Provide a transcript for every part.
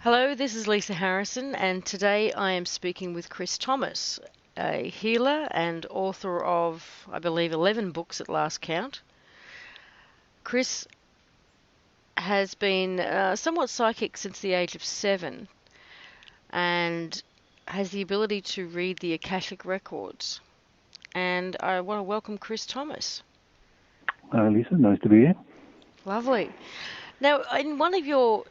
Hello, this is Lisa Harrison, and today I am speaking with Chris Thomas, a healer and author of, I believe, 11 books at last count. Chris has been somewhat psychic since the age of 7 and has the ability to read the Akashic records. And I want to welcome Chris Thomas. Lisa, nice to be here. Lovely. Now, in one of your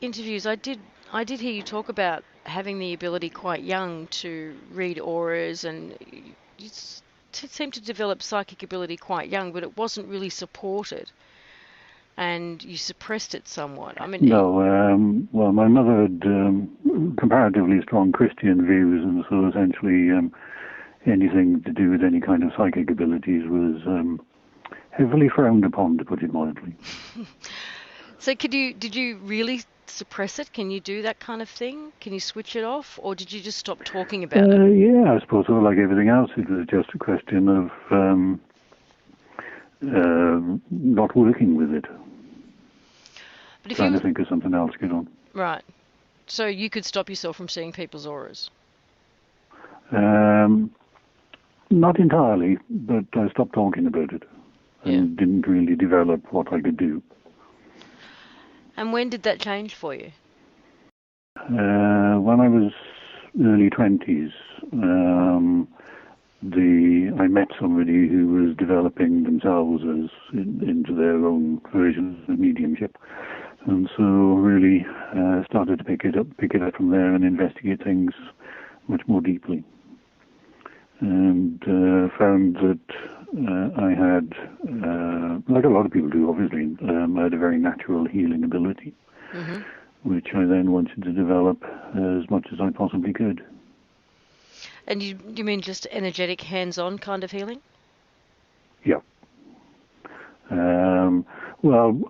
interviews, I did hear you talk about having the ability quite young to read auras, and you seemed to develop psychic ability quite young, but it wasn't really supported, and you suppressed it somewhat. I mean, No, well, my mother had comparatively strong Christian views, and so essentially anything to do with any kind of psychic abilities was heavily frowned upon, to put it mildly. So did you really suppress it? Can you do that kind of thing? Can you switch it off, or did you just stop talking about it? Yeah, I suppose so. Like everything else, it was just a question of not working with it. But if Trying you to think of something else to get on. Right, so you could stop yourself from seeing people's auras. Not entirely, but I stopped talking about it and didn't really develop what I could do. And when did that change for you? When I was early 20s, I met somebody who was developing themselves into their own version of mediumship, and so really started to pick it up from there and investigate things much more deeply, and found that I had, like a lot of people do, obviously, I had a very natural healing ability. Mm-hmm. Which I then wanted to develop as much as I possibly could. And you mean just energetic, hands-on kind of healing? Yeah. Well,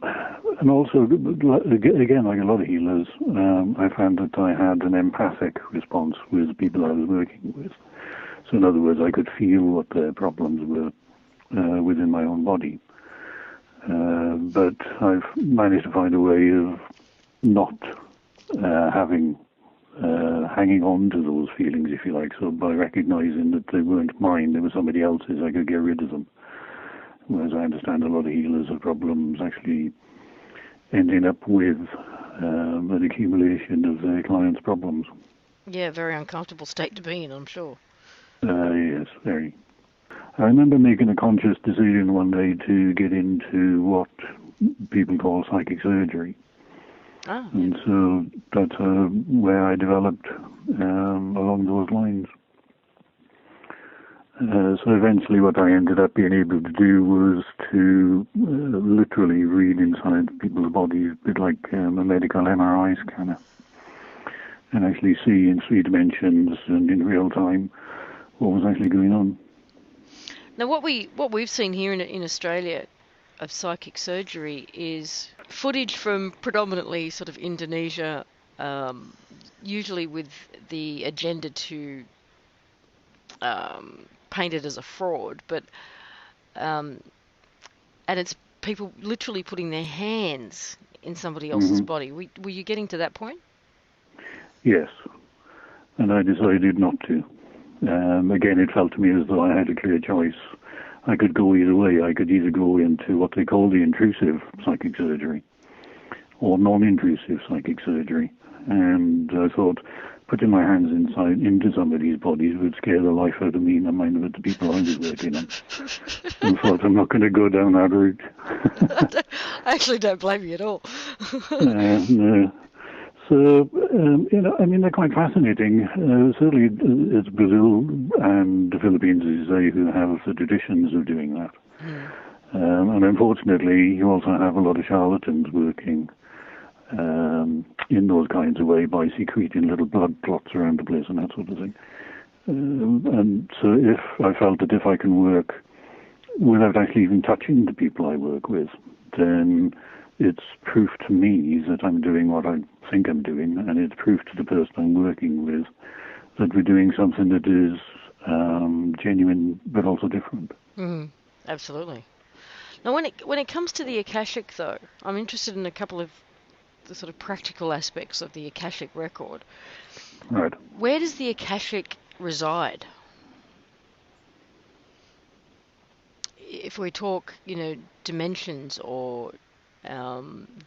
and also, again, like a lot of healers, I found that I had an empathic response with the people I was working with. So in other words, I could feel what their problems were within my own body. But I've managed to find a way of not hanging on to those feelings, if you like. So by recognizing that they weren't mine, they were somebody else's, I could get rid of them. Whereas I understand a lot of healers have problems actually ending up with an accumulation of their clients' problems. Yeah, very uncomfortable state to be in, I'm sure. Yes, very. I remember making a conscious decision one day to get into what people call psychic surgery. Oh, and so that's where I developed along those lines. So eventually what I ended up being able to do was to literally read inside people's bodies, a bit like a medical MRI scanner, and actually see in 3 dimensions and in real time what was actually going on. Now, what we've seen here in Australia of psychic surgery is footage from predominantly sort of Indonesia, usually with the agenda to paint it as a fraud, but and it's people literally putting their hands in somebody else's body. Were you getting to that point? Yes, and I decided not to. Again, it felt to me as though I had a clear choice. I could go either way. I could either go into what they call the intrusive psychic surgery or non-intrusive psychic surgery. And I thought putting my hands into somebody's bodies would scare the life out of me and the mind of the people I was working on. And thought I'm not going to go down that route. I actually don't blame you at all. So, I mean, they're quite fascinating. Certainly, it's Brazil and the Philippines, as you say, who have the traditions of doing that. And unfortunately, you also have a lot of charlatans working in those kinds of ways by secreting little blood clots around the place and that sort of thing. And so I felt that if I can work without actually even touching the people I work with, then it's proof to me that I'm doing what I think I'm doing, and it's proof to the person I'm working with that we're doing something that is genuine but also different. Absolutely. Now, when it comes to the Akashic, though, I'm interested in a couple of the sort of practical aspects of the Akashic record. Right. Where does the Akashic reside? If we talk, dimensions or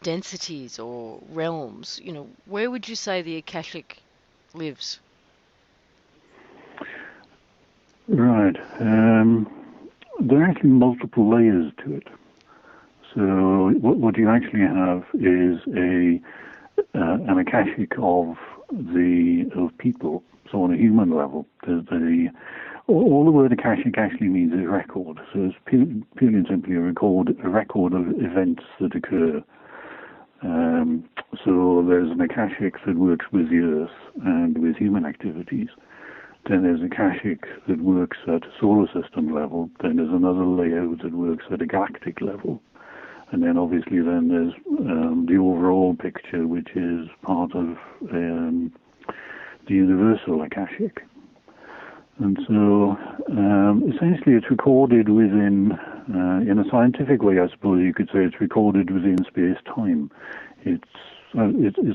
densities or realms, where would you say the Akashic lives? Right. There are actually multiple layers to it. So what you actually have is an Akashic of people. So on a human level, all the word Akashic actually means is record. So it's purely and simply a record of events that occur. So there's an Akashic that works with the Earth and with human activities. Then there's Akashic that works at a solar system level. Then there's another layer that works at a galactic level. And then obviously there's the overall picture, which is part of the universal Akashic. And so essentially it's recorded within, in a scientific way I suppose you could say it's recorded within space-time. It's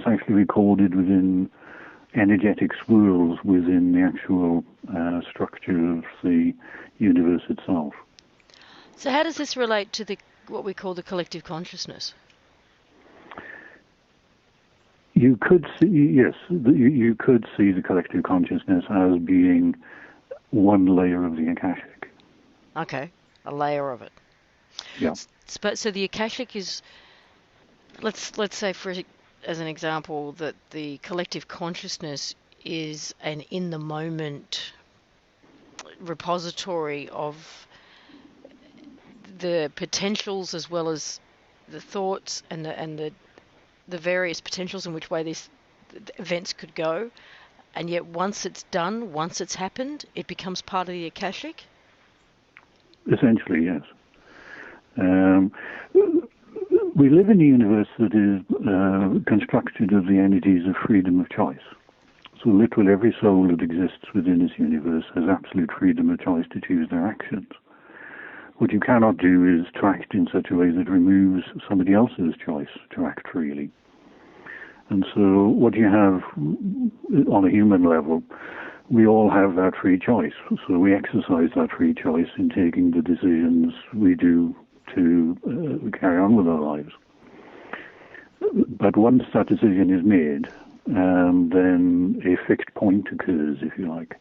actually recorded within energetic swirls within the actual structure of the universe itself. So how does this relate to what we call the collective consciousness? You could see, yes, you could see the collective consciousness as being one layer of the Akashic. Okay, a layer of it. Yeah. So the Akashic is, let's say as an example, that the collective consciousness is an in the moment repository of the potentials as well as the thoughts and the various potentials in which way these events could go, and yet once it's done, once it's happened, it becomes part of the Akashic? Essentially, yes. We live in a universe that is constructed of the energies of freedom of choice. So literally every soul that exists within this universe has absolute freedom of choice to choose their actions. What you cannot do is to act in such a way that removes somebody else's choice to act freely. And so what you have on a human level, we all have that free choice. So we exercise that free choice in taking the decisions we do to carry on with our lives. But once that decision is made, then a fixed point occurs, if you like.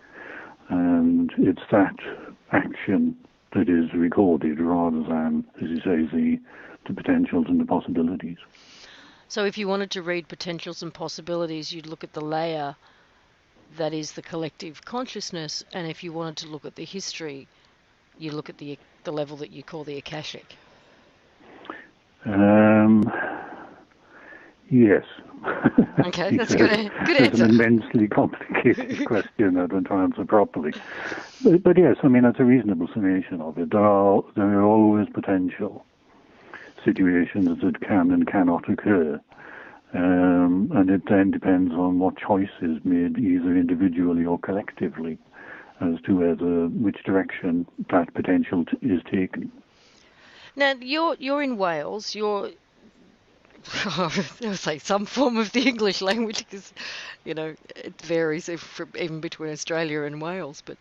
And it's that action that is recorded rather than, as you say, the potentials and the possibilities. So if you wanted to read potentials and possibilities, you'd look at the layer that is the collective consciousness, and if you wanted to look at the history, you look at the level that you call the Akashic. Yes. Okay, that's a good answer. It's an immensely complicated question I don't answer properly. But yes, I mean, that's a reasonable summation of it. There are always potential situations that can and cannot occur. And it then depends on what choice is made, either individually or collectively, as to which direction that potential is taken. Now, you're in Wales. You're, I'll say some form of the English language, because it varies even between Australia and Wales. But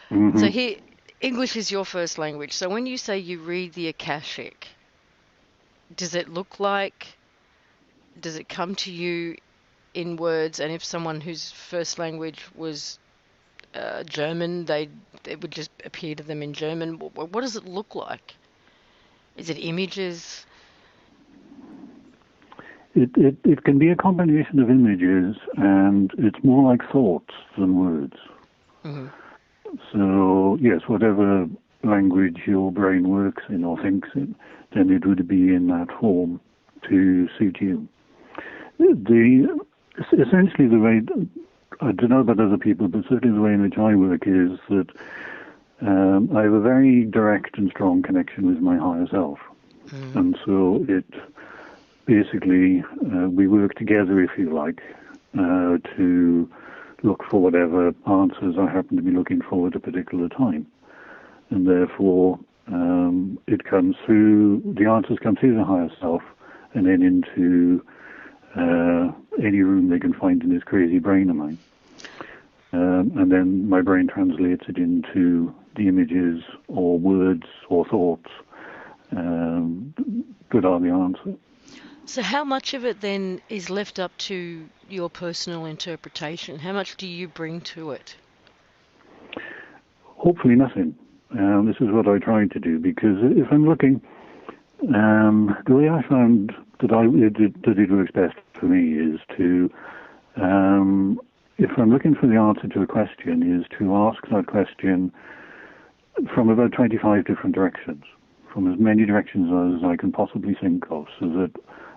So here, English is your first language. So when you say you read the Akashic, does it come to you in words? And if someone whose first language was German, it would just appear to them in German. What does it look like? Is it images? It can be a combination of images, and it's more like thoughts than words. Mm-hmm. So yes, whatever language your brain works in or thinks in, then it would be in that form to suit you. Essentially the way, I don't know about other people, but certainly the way in which I work is that I have a very direct and strong connection with my higher self. Mm-hmm. And so it basically, we work together, if you like, to look for whatever answers I happen to be looking for at a particular time. And therefore, the answers come through the higher self and then into any room they can find in this crazy brain of mine. And then my brain translates it into the images or words or thoughts that are the answer. So how much of it then is left up to your personal interpretation? How much do you bring to it? Hopefully nothing. This is what I try to do, because if I'm looking, the way I found that it works best for me is to, if I'm looking for the answer to a question, is to ask that question from about 25 different directions, from as many directions as I can possibly think of, so that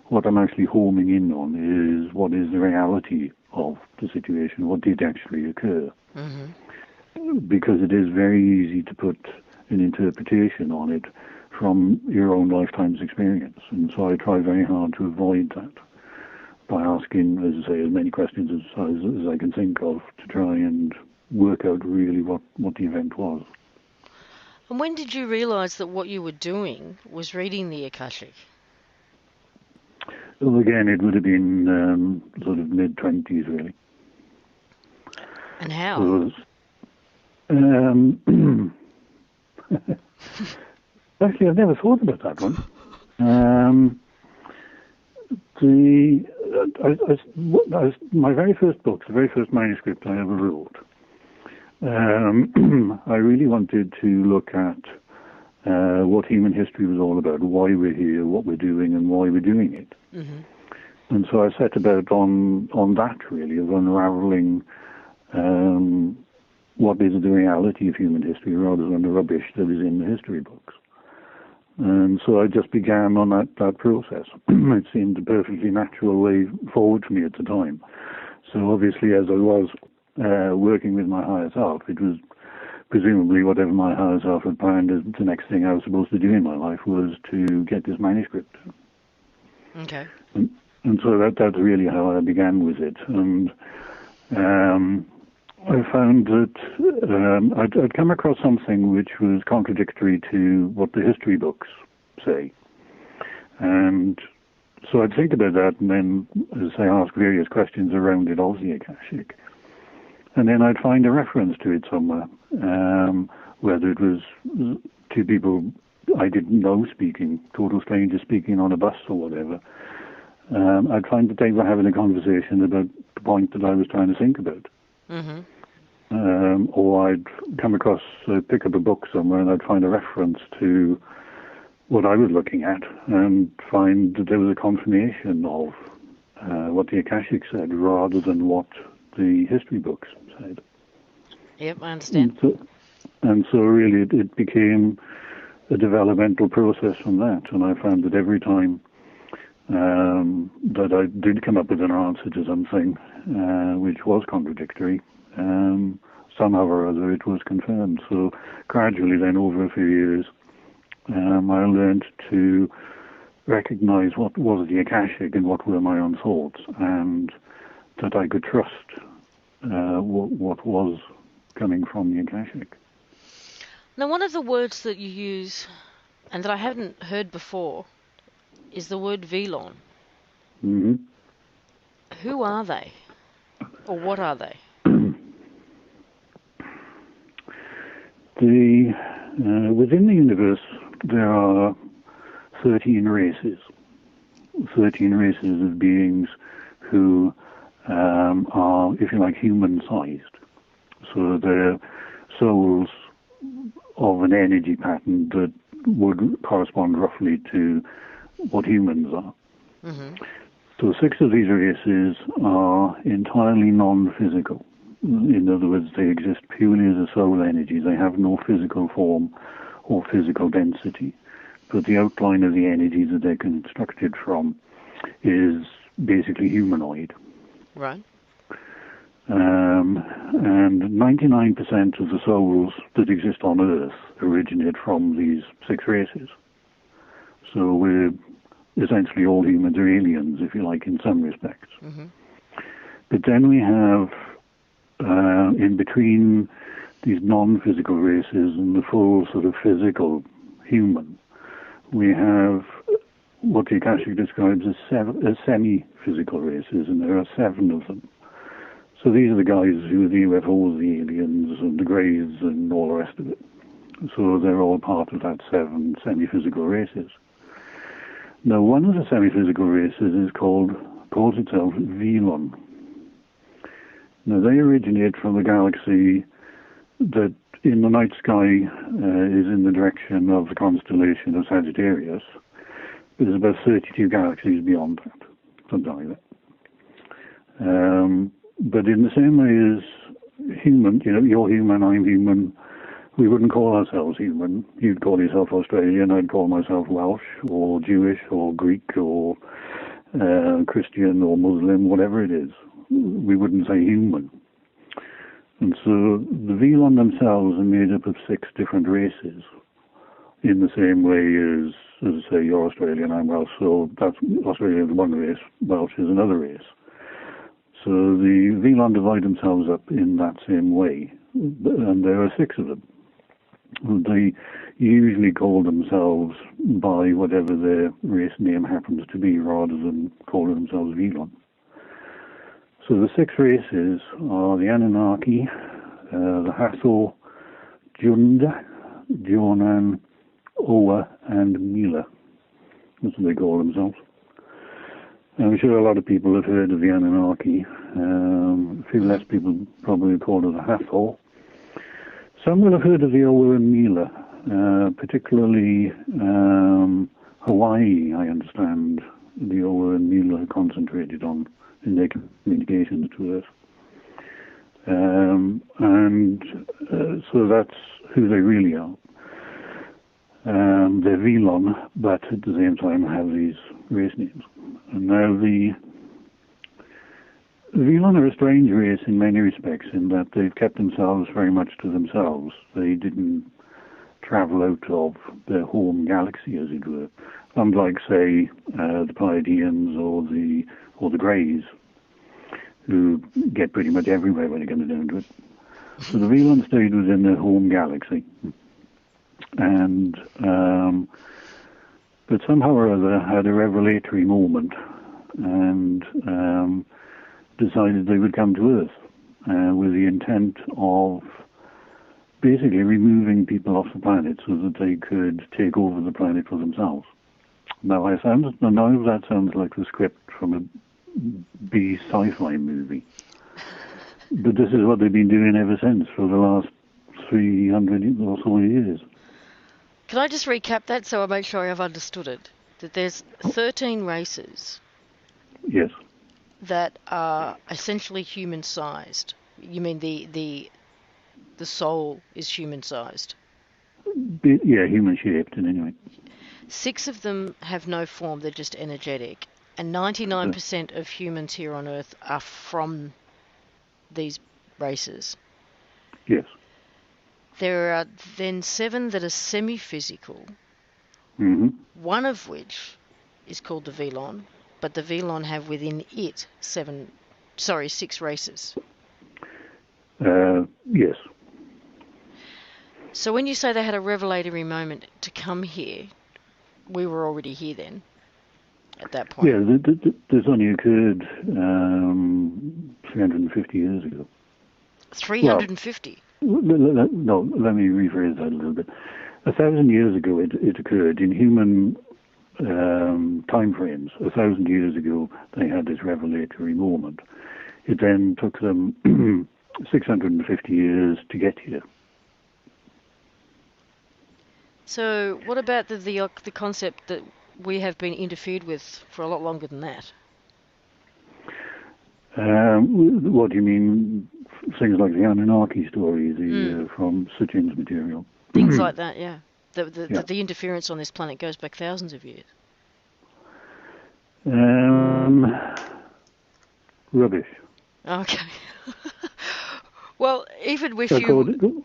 what I'm actually homing in on is what is the reality of the situation, what did actually occur. Mm-hmm. Because it is very easy to put an interpretation on it from your own lifetime's experience. And so I try very hard to avoid that by asking, as I say, as many questions as I can think of to try and work out really what the event was. And when did you realise that what you were doing was reading the Akashic? Well, again, it would have been sort of mid-20s, really. And how? So actually, I've never thought about that one. My very first book, the very first manuscript I ever wrote, I really wanted to look at what human history was all about, why we're here, what we're doing, and why we're doing it. Mm-hmm. And so I set about on that, really, of unraveling what is the reality of human history rather than the rubbish that is in the history books. And so I just began on that process. It seemed a perfectly natural way forward for me at the time. So obviously, as I was working with my higher self, it was presumably whatever my higher self had planned as the next thing I was supposed to do in my life was to get this manuscript. Okay. And so that's really how I began with it. And I found that I'd come across something which was contradictory to what the history books say. And so I'd think about that and then, as I ask various questions around it of the Akashic. And then I'd find a reference to it somewhere, whether it was two people I didn't know speaking, total strangers speaking on a bus or whatever. I'd find that they were having a conversation about the point that I was trying to think about. Mm-hmm. Or I'd come across, pick up a book somewhere and I'd find a reference to what I was looking at and find that there was a confirmation of what the Akashic said rather than what the history books said. Yep, I understand. And so really it became a developmental process from that. And I found that every time that I did come up with an answer to something which was contradictory, somehow or other it was confirmed. So gradually then over a few years, I learned to recognize what was the Akashic and what were my own thoughts, and that I could trust what was coming from the Akashic. Now, one of the words that you use, and that I hadn't heard before, is the word Velon. Mm-hmm. Who are they? Or what are they? Within the universe, there are 13 races. 13 races of beings who are, if you like, human-sized. So they're souls of an energy pattern that would correspond roughly to what humans are. Mm-hmm. So 6 of these races are entirely non-physical. In other words, they exist purely as a soul energy. They have no physical form or physical density. But the outline of the energy that they're constructed from is basically humanoid. Right. And 99% of the souls that exist on Earth originate from these 6 races. So we're essentially all humans are aliens, if you like, in some respects. Mm-hmm. But then we have, in between these non-physical races and the full sort of physical human, we have what the Akashic describes as semi-physical races, and there are 7 of them. So these are the guys who are the UFOs, the aliens, and the Greys, and all the rest of it. So they're all part of that 7 semi-physical races. Now, one of the semi-physical races calls itself Velon. Now, they originate from a galaxy that in the night sky is in the direction of the constellation of Sagittarius. There's about 32 galaxies beyond that, something like that. But in the same way as human, you're human, I'm human, we wouldn't call ourselves human. You'd call yourself Australian, I'd call myself Welsh, or Jewish, or Greek, or Christian, or Muslim, whatever it is. We wouldn't say human. And so the Velon themselves are made up of 6 different races, in the same way as I say, you're Australian, I'm Welsh, so that's Australia is one race, Welsh is another race. So the Velon divide themselves up in that same way, and there are 6 of them. They usually call themselves by whatever their race name happens to be, rather than calling themselves Velon. So the 6 races are the Anunnaki, the Hathor, Junda, Jonan, Oa, and Mila. That's what they call themselves. I'm sure a lot of people have heard of the Anunnaki. A few less people probably have called it the Hathor. Some will have heard of the Oa and Mila, particularly Hawaii, I understand. The Oa and Mila concentrated on in their communications to Earth. So that's who they really are. They're Velon, but at the same time have these race names. And now the Velon are a strange race in many respects, in that they've kept themselves very much to themselves. They didn't travel out of their home galaxy, as it were, unlike, say, the Pleiadians or the Greys, who get pretty much everywhere when it comes down to it. So the Velon stayed within their home galaxy, and but somehow or other had a revelatory moment and decided they would come to Earth with the intent of basically removing people off the planet so that they could take over the planet for themselves. Now that sounds like the script from a B sci-fi movie, but this is what they've been doing ever since for the last 300 or so years. Can I just recap that so I make sure I've understood it? That there's 13 races. Yes. That are essentially human-sized. You mean the soul is human-sized? Yeah, human-shaped in any way. 6 of them have no form, they're just energetic. And 99% of humans here on Earth are from these races. Yes. There are then 7 that are semi-physical, one of which is called the Velon, but the Velon have within it 6 races. Yes. So when you say they had a revelatory moment to come here, we were already here then, at that point. Yeah, this only occurred 350 years ago. 350? Well, no, let me rephrase that a little bit. 1,000 years ago it occurred in human time frames. 1,000 years ago they had this revelatory moment. It then took them 650 years to get here. So what about the concept that we have been interfered with for a lot longer than that? What do you mean? Things like the Anunnaki story, from Sitchin's material. Things like that, yeah. The interference on this planet goes back thousands of years. Rubbish. Okay. Well, even with you...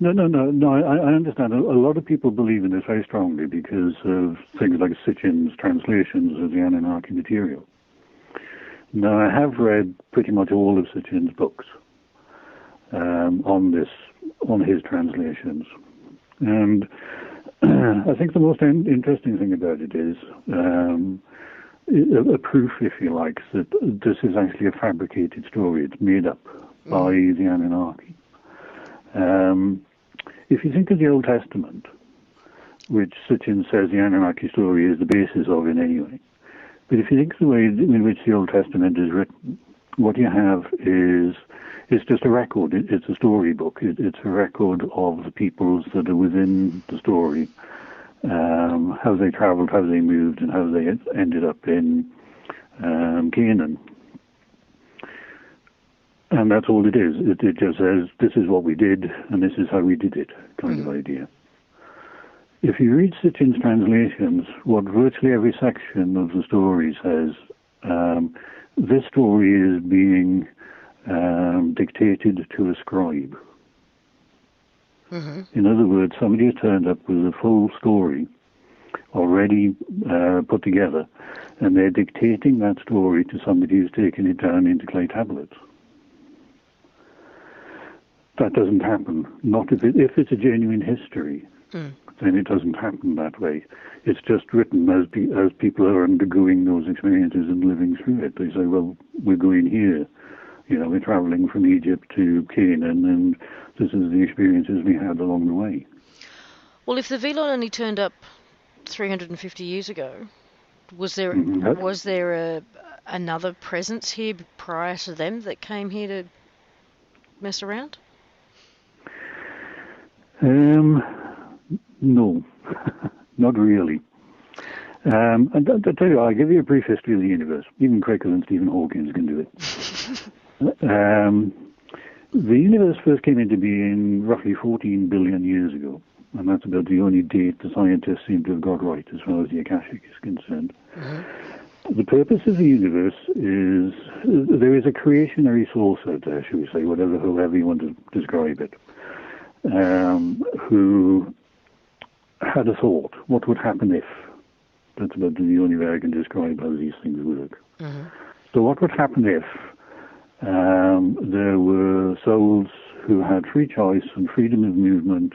No, I understand. A lot of people believe in this very strongly because of things like Sitchin's translations of the Anunnaki material. Now, I have read pretty much all of Sitchin's books on his translations. And I think the most interesting thing about it is a proof, if you like, that this is actually a fabricated story. It's made up by the Anunnaki. If you think of the Old Testament, which Sitchin says the Anunnaki story is the basis of in any way, but if you think of the way in which the Old Testament is written, what you have is it's just a record. It's a storybook. It's a record of the peoples that are within the story, how they traveled, how they moved, and how they ended up in Canaan. And that's all it is. It just says, this is what we did, and this is how we did it, kind of idea. If you read Sitchin's translations, what virtually every section of the story says, this story is being dictated to a scribe. In other words, somebody has turned up with a full story already put together, and they're dictating that story to somebody who's taken it down into clay tablets. That doesn't happen. Not if it's a genuine history, then it doesn't happen that way. It's just written as people are undergoing those experiences and living through it. They say, well, we're going here. You know, we're traveling from Egypt to Canaan, and this is the experiences we had along the way. Well, if the Velon only turned up 350 years ago, was there another presence here prior to them that came here to mess around? No, not really. And to tell you, I'll give you a brief history of the universe. Even quicker than Stephen Hawking can do it. The universe first came into being roughly 14 billion years ago, and that's about the only date the scientists seem to have got right as far as the Akashic is concerned. The purpose of the universe is, there is a creationary source out there, shall we say, however you want to describe it, who had a thought. What would happen if? That's about the only way I can describe how these things work. So what would happen if there were souls who had free choice and freedom of movement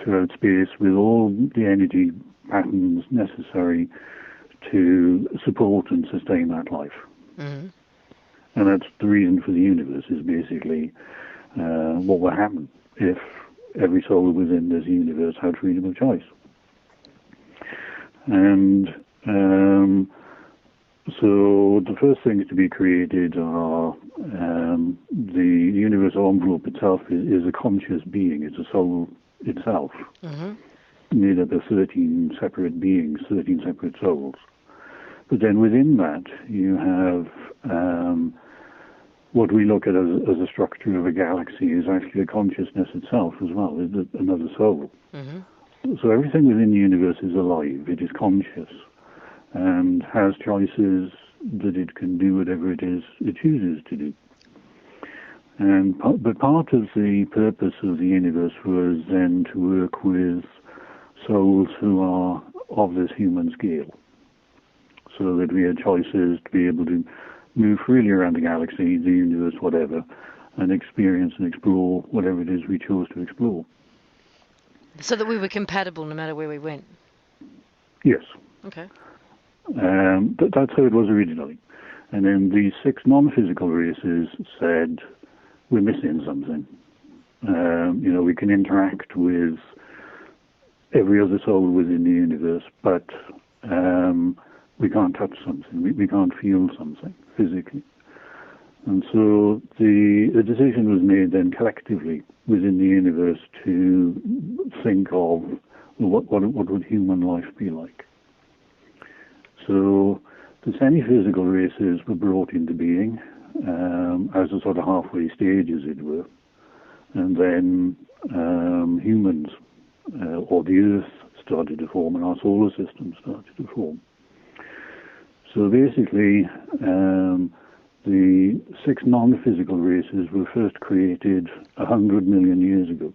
throughout space with all the energy patterns necessary to support and sustain that life? And that's the reason for the universe, is basically what would happen if every soul within this universe had freedom of choice. And so the first things to be created are the universal envelope itself is a conscious being. It's a soul itself, made up of 13 separate beings, 13 separate souls. But then within that, you have what we look at as a structure of a galaxy is actually a consciousness itself as well, is another soul. So everything within the universe is alive. It is conscious and has choices that it can do whatever it is it chooses to do. But part of the purpose of the universe was then to work with souls who are of this human scale, so that we had choices to be able to move freely around the galaxy, the universe, whatever, and experience and explore whatever it is we chose to explore. So that we were compatible no matter where we went? Yes. Okay. That's how it was originally. And then the 6 non-physical races said, we're missing something. We can interact with every other soul within the universe, but we can't touch something. We can't feel something physically. And so the decision was made then collectively within the universe to think of what would human life be like. So the semi-physical races were brought into being as a sort of halfway stage, as it were. And then humans, or the Earth, started to form, and our solar system started to form. So basically, the 6 non-physical races were first created 100 million years ago.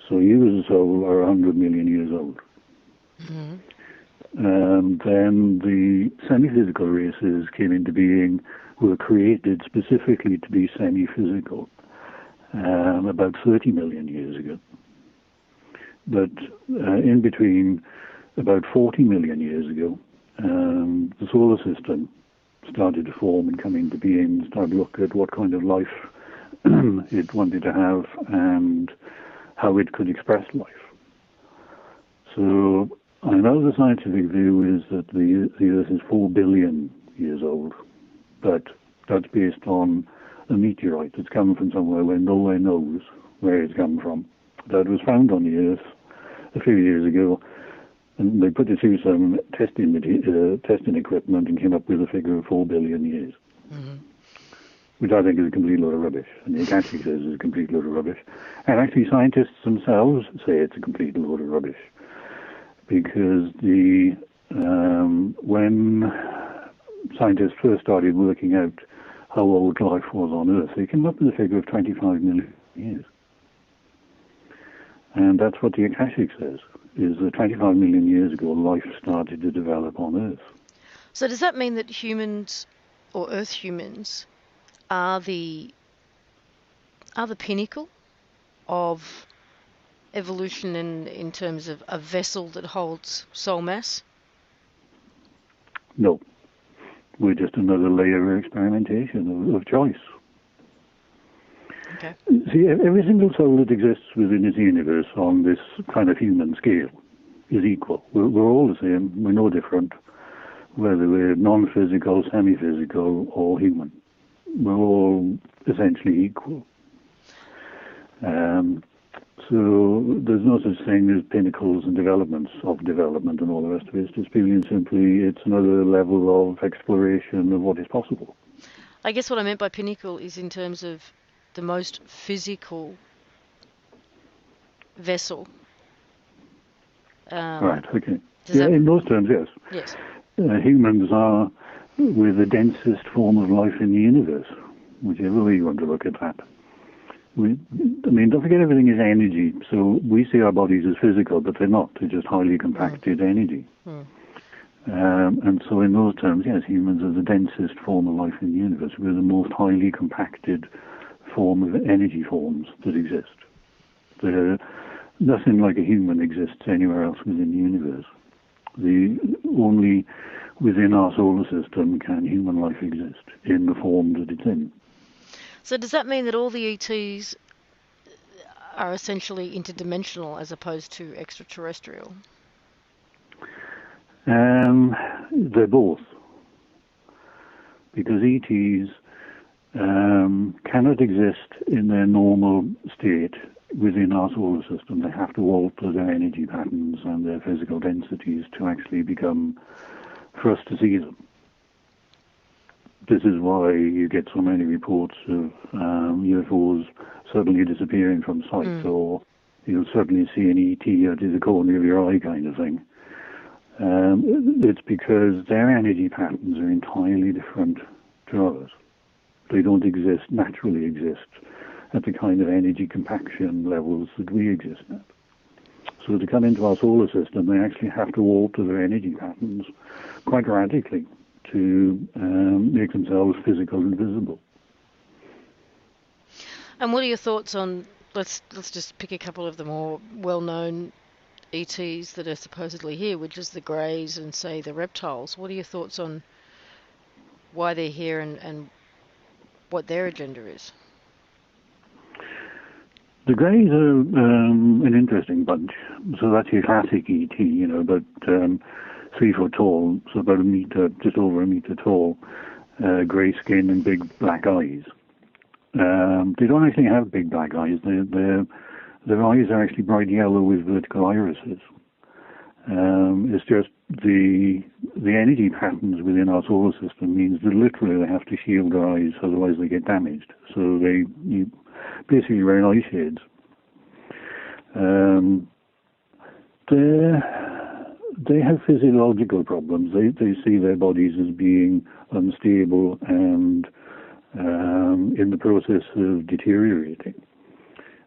So you as a soul are 100 million years old. And then the semi-physical races came into being, were created specifically to be semi-physical about 30 million years ago. But in between, about 40 million years ago, the solar system started to form and come into being, started to look at what kind of life it wanted to have and how it could express life. So I know the scientific view is that the Earth is 4 billion years old, but that's based on a meteorite that's come from somewhere where nowhere knows where it's come from. That was found on the Earth a few years ago, and they put it through some testing equipment and came up with a figure of 4 billion years, which I think is a complete load of rubbish. And the Akashic says it's a complete load of rubbish. And actually scientists themselves say it's a complete load of rubbish, because when scientists first started working out how old life was on Earth, they came up with a figure of 25 million years. And that's what the Akashic says, is that 25 million years ago, life started to develop on Earth. So does that mean that humans, or Earth humans, are the pinnacle of evolution in terms of a vessel that holds soul mass? No. We're just another layer of experimentation, of choice. Okay. See, every single soul that exists within this universe on this kind of human scale is equal. We're all the same. We're no different, whether we're non-physical, semi-physical, or human. We're all essentially equal. So there's no such thing as pinnacles and developments of development and all the rest of it. It's just purely and simply, it's another level of exploration of what is possible. I guess what I meant by pinnacle is in terms of the most physical vessel. Right, okay. Yeah, in those terms, yes. Yes. Humans are with the densest form of life in the universe, whichever way you want to look at that. Don't forget everything is energy. So we see our bodies as physical, but they're not. They're just highly compacted energy. And so in those terms, yes, humans are the densest form of life in the universe. We're the most highly compacted form of energy forms that exist. Nothing like a human exists anywhere else within the universe. Only within our solar system can human life exist in the form that it's in. So does that mean that all the ETs are essentially interdimensional as opposed to extraterrestrial? They're both. Because ETs cannot exist in their normal state within our solar system. They have to alter their energy patterns and their physical densities to actually for us to see them. This is why you get so many reports of UFOs suddenly disappearing from sight, or you'll suddenly see an ET out of the corner of your eye kind of thing. It's because their energy patterns are entirely different to ours. They don't naturally exist at the kind of energy compaction levels that we exist at. So to come into our solar system, they actually have to alter their energy patterns quite radically to make themselves physical and visible. And what are your thoughts on, let's just pick a couple of the more well-known ETs that are supposedly here, which is the greys and, say, the reptiles. What are your thoughts on why they're here and what their agenda is? The greys are an interesting bunch. So that's your classic ET, about 3 foot tall, so about a meter, just over a meter tall, grey skin and big black eyes. They don't actually have big black eyes. Their eyes are actually bright yellow with vertical irises. It's just the energy patterns within our solar system means that literally they have to shield their eyes, otherwise they get damaged. So you basically wear eye shades. They have physiological problems. They see their bodies as being unstable and in the process of deteriorating.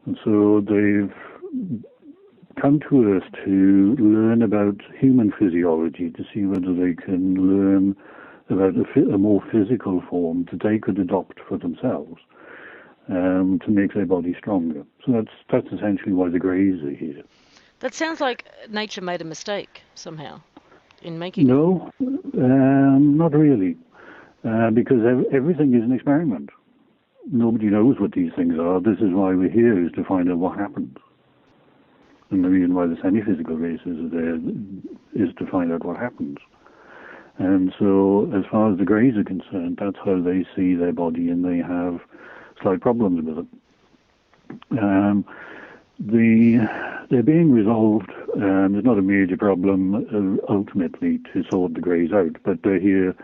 And so they've come to Earth to learn about human physiology, to see whether they can learn about a more physical form that they could adopt for themselves to make their body stronger. So that's essentially why the greys are here. That sounds like nature made a mistake somehow in making it. No, not really, because everything is an experiment. Nobody knows what these things are. This is why we're here, is to find out what happens. And the reason why the semi-physical races are there is to find out what happens. And so, as far as the Greys are concerned, that's how they see their body, and they have slight problems with it. They're being resolved. There's not a major problem ultimately to sort the Greys out, but they're here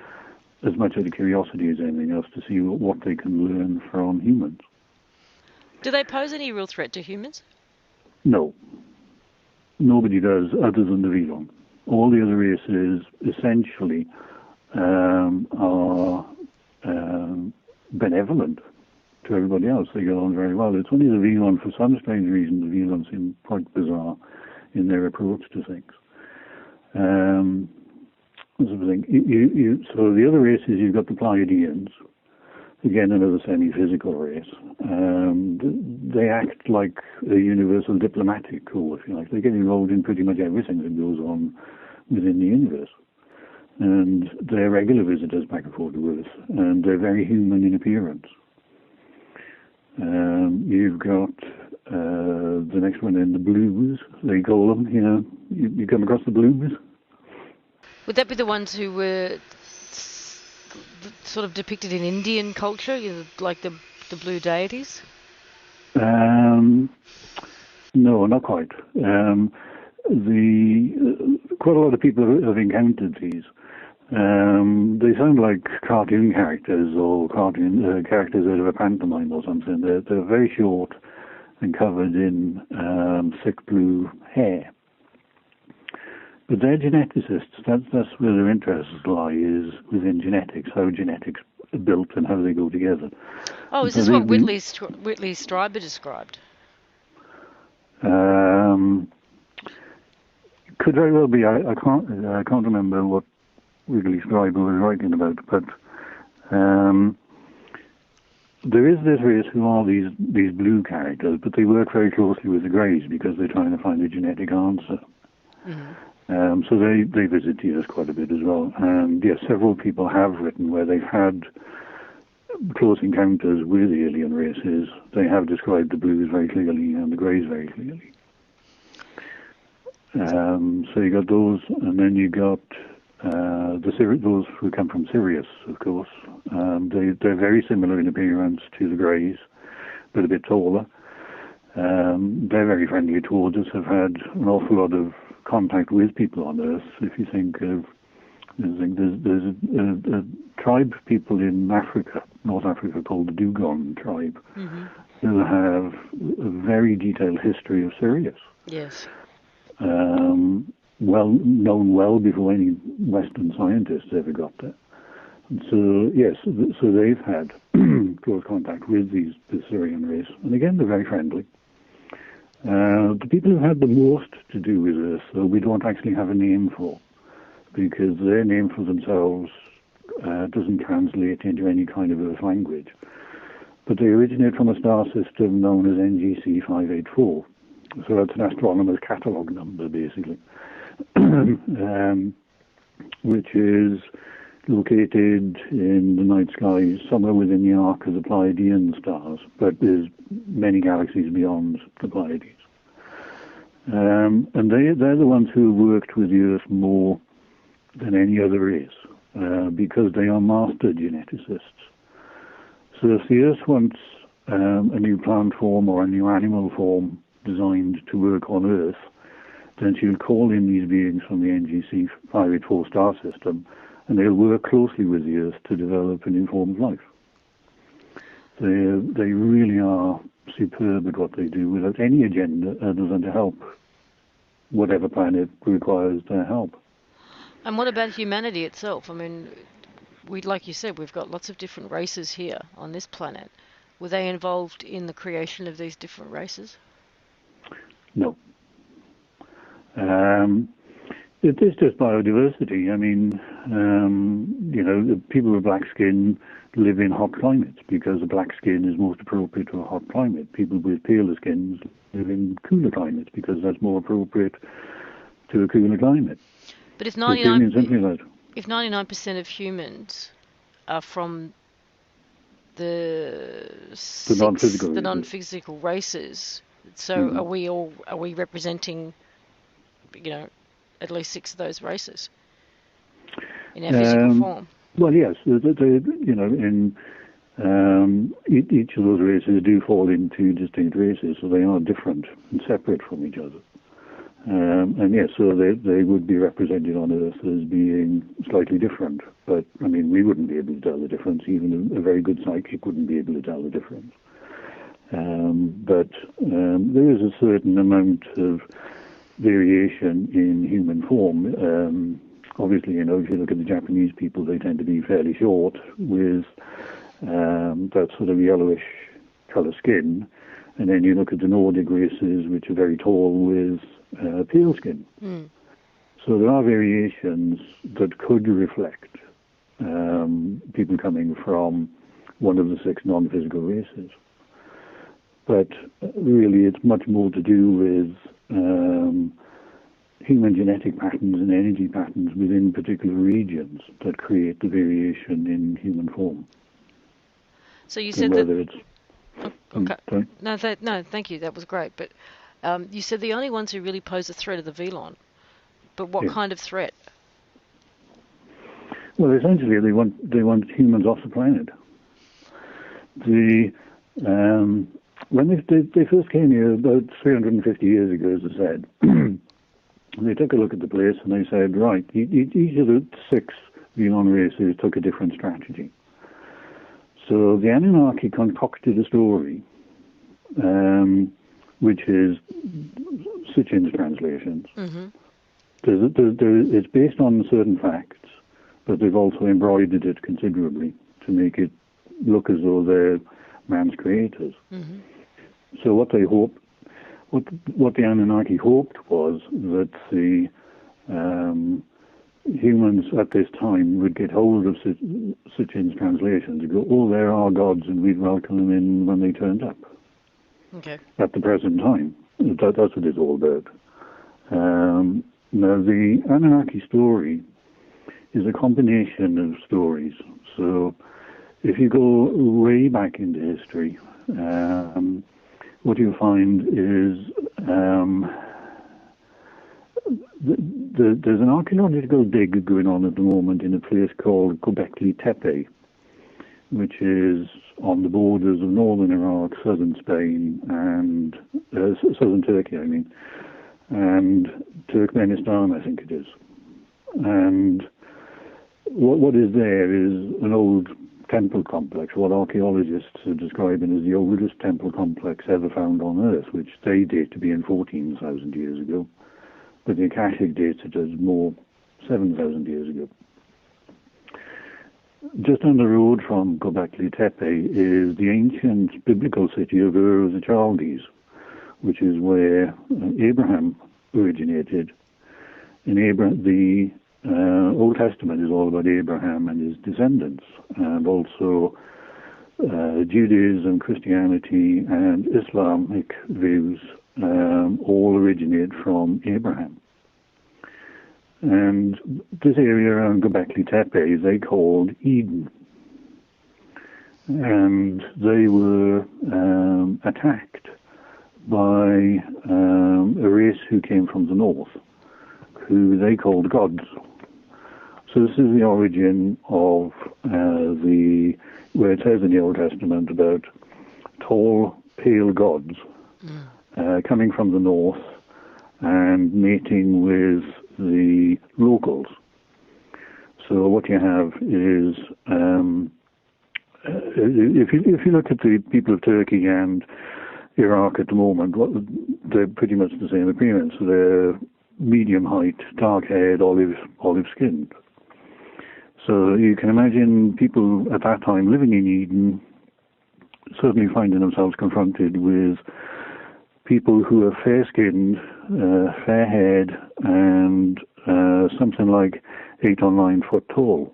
as much out of curiosity as anything else to see what they can learn from humans. Do they pose any real threat to humans? No. Nobody does, other than the Vellon. All the other races essentially are benevolent to everybody else. They get on very well. It's only the Vellon, for some strange reason, the Vellon seem quite bizarre in their approach to things. So the other races, you've got the Pleiadians, again another semi-physical race. They act like a universal diplomatic corps, if you like. They get involved in pretty much everything that goes on within the universe. And they're regular visitors back and forth to Earth, and they're very human in appearance. You've got the next one in the Blues, they call them. You come across the Blues? Would that be the ones who were sort of depicted in Indian culture, like the blue deities? No, not quite. Quite a lot of people have encountered these. They sound like cartoon characters or cartoon characters out of a pantomime or something. They're very short and covered in thick blue hair. But they're geneticists. That's where their interests lie, is within genetics, how genetics are built and how they go together. Oh, is this what Whitley Strieber described? Could very well be. I can't remember what Whitley Strieber was writing about, but there is this race who are these blue characters, but they work very closely with the Greys because they're trying to find a genetic answer. Mm-hmm. So they visit Earth quite a bit as well. And yes, several people have written where they've had close encounters with alien races. They have described the Blues very clearly and the Greys very clearly. So you got those, and then you got those who come from Sirius, of course. They're very similar in appearance to the Greys, but a bit taller. They're very friendly towards us, have had an awful lot of contact with people on Earth. If you think of, there's a tribe of people in Africa, North Africa, called the Dogon tribe, mm-hmm. who have a very detailed history of Sirius. Yes. Known before any Western scientists ever got there. And so, yes, so they've had close contact with the Sirian race. And again, they're very friendly. The people who've had the most to do with Earth, though, we don't actually have a name for, because their name for themselves doesn't translate into any kind of Earth language. But they originate from a star system known as NGC 584. So that's an astronomer's catalogue number, basically, which is located in the night sky somewhere within the arc of the Pleiadian stars, but there's many galaxies beyond the Pleiades. And they're the ones who worked with the Earth more than any other race, because they are master geneticists. So if the Earth wants a new plant form or a new animal form designed to work on Earth, then she'll call in these beings from the NGC 584 star system, and they'll work closely with the Earth to develop a new form of life. They really are superb at what they do without any agenda other than to help whatever planet requires their help. And what about humanity itself? I mean, like you said, we've got lots of different races here on this planet. Were they involved in the creation of these different races? No. It is just biodiversity. I mean, the people with black skin live in hot climates because the black skin is most appropriate to a hot climate. People with paler skins live in cooler climate because that's more appropriate to a cooler climate. But if It's plain and simply that. if 99% of humans are from the non-physical races, so are we representing, at least 6 of those races in our physical form? Well, yes, in each of those races do fall into distinct races, so they are different and separate from each other. And yes, so they would be represented on Earth as being slightly different. But, I mean, we wouldn't be able to tell the difference. Even a very good psychic wouldn't be able to tell the difference. But there is a certain amount of variation in human form. Obviously, if you look at the Japanese people, they tend to be fairly short with that sort of yellowish colour skin. And then you look at the Nordic races, which are very tall with pale skin. So there are variations that could reflect people coming from one of the 6 non-physical races. But really it's much more to do with human genetic patterns and energy patterns within particular regions that create the variation in human form. So you said that... Okay. No, thank you. That was great. But you said the only ones who really pose a threat are the Velon. But what kind of threat? Well, essentially, they want humans off the planet. When they first came here about 350 years ago, as I said, they took a look at the place and they said, right, each of the 6 Velon races took a different strategy. So the Anunnaki concocted a story, which is Sitchin's translations. It's based on certain facts, but they've also embroidered it considerably to make it look as though they're man's creators. So what the Anunnaki hoped was that the humans at this time would get hold of Sitchin's translations and go, oh, there are gods, and we'd welcome them in when they turned up. Okay. At the present time. That's what it's all about. Now, the Anunnaki story is a combination of stories. So if you go way back into history, what you'll find is there's an archaeological dig going on at the moment in a place called Göbekli Tepe, which is on the borders of northern Iraq, southern Spain, and southern Turkey, and Turkmenistan, I think it is. And what is there is an old temple complex, what archaeologists are describing as the oldest temple complex ever found on Earth, which they date to be in 14,000 years ago. But the Akashic dates it as more 7,000 years ago. Just down the road from Göbekli Tepe is the ancient biblical city of Ur of the Chaldees, which is where Abraham originated. In the Old Testament is all about Abraham and his descendants, and also Judaism, Christianity, and Islamic views all originate from Abraham. And this area around Göbekli Tepe they called Eden. And they were attacked by a race who came from the north, who they called gods. So this is the origin of where it says in the Old Testament about tall, pale gods coming from the north and mating with the locals. So what you have is, if you look at the people of Turkey and Iraq at the moment, they're pretty much the same appearance. They're medium height, dark-haired, olive-skinned. So you can imagine people at that time living in Eden certainly finding themselves confronted with people who are fair-skinned, fair-haired, and something like 8 or 9 foot tall.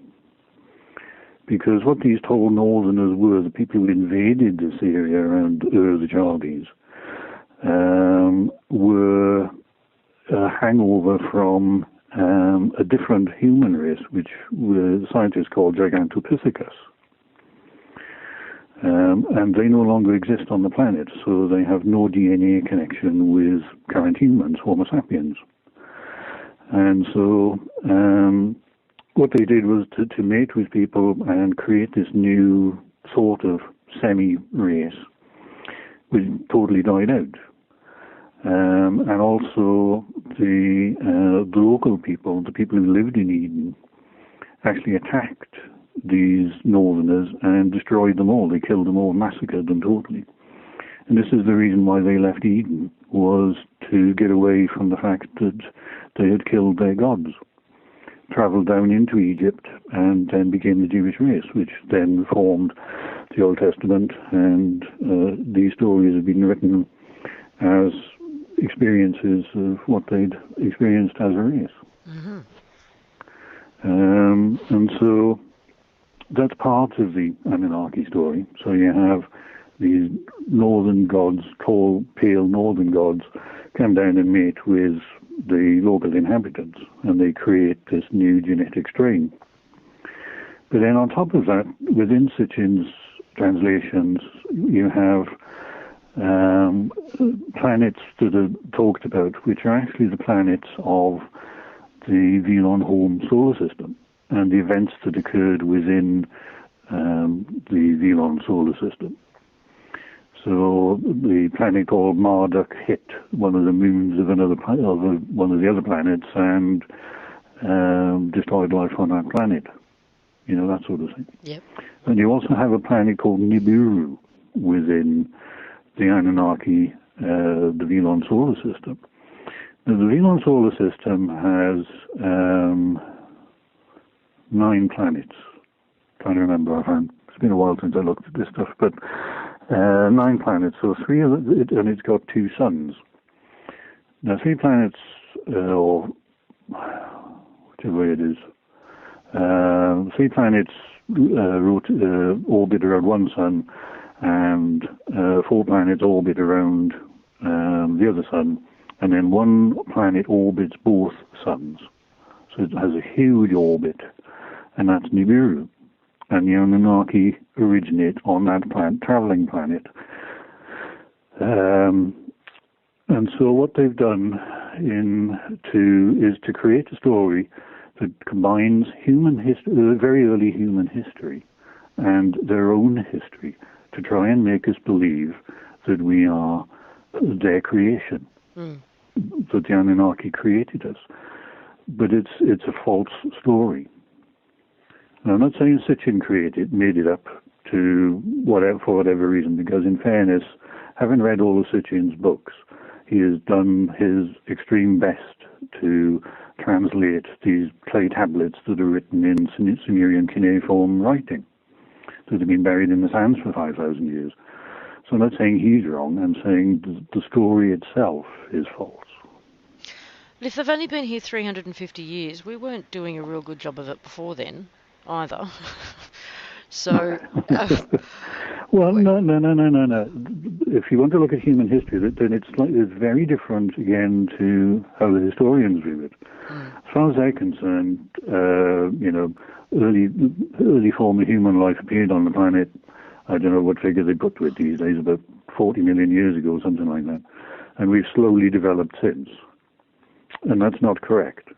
Because what these tall northerners were, the people who invaded this area around Ur of the Chaldees, hangover from a different human race, which scientists call Gigantopithecus. And they no longer exist on the planet, so they have no DNA connection with current humans, Homo sapiens. And so what they did was to mate with people and create this new sort of semi-race, which totally died out. And also the local people, the people who lived in Eden, actually attacked these northerners and destroyed them all. They killed them all, massacred them totally. And this is the reason why they left Eden, was to get away from the fact that they had killed their gods, traveled down into Egypt, and then became the Jewish race, which then formed the Old Testament, and these stories have been written as experiences of what they'd experienced as a race. Mm-hmm. And so that's part of the Anunnaki story. So you have these northern gods, tall, pale northern gods, come down and mate with the local inhabitants, and they create this new genetic strain. But then on top of that, within Sitchin's translations, you have planets that are talked about, which are actually the planets of the Velon home solar system and the events that occurred within the Velon solar system. So the planet called Marduk hit one of the moons of one of the other planets and destroyed life on that planet. You know, that sort of thing. Yep. And you also have a planet called Nibiru within the Anunnaki, the Velon solar system. Now, the Velon solar system has 9 planets. I'm trying to remember. It's been a while since I looked at this stuff, but 9 planets. So 3 of it, and it's got 2 suns. Now, 3 planets, or whichever way it is, 3 planets orbit around one sun, and 4 planets orbit around the other sun, and then 1 planet orbits both suns. So it has a huge orbit, and that's Nibiru. And the Anunnaki originate on that traveling planet. And so what they've done is to create a story that combines human history, very early human history, and their own history, to try and make us believe that we are their creation, that the Anunnaki created us. But it's a false story. And I'm not saying Sitchin made it up for whatever reason, because in fairness, having read all of Sitchin's books, he has done his extreme best to translate these clay tablets that are written in Sumerian cuneiform writing that have been buried in the sands for 5,000 years. So I'm not saying he's wrong, I'm saying the story itself is false. But if they've only been here 350 years, we weren't doing a real good job of it before then, either. So... well, no. If you want to look at human history, then it's very different, again, to how the historians view it. As far as they're concerned, early form of human life appeared on the planet. I don't know what figure they put to it these days, about 40 million years ago, something like that. And we've slowly developed since. And that's not correct.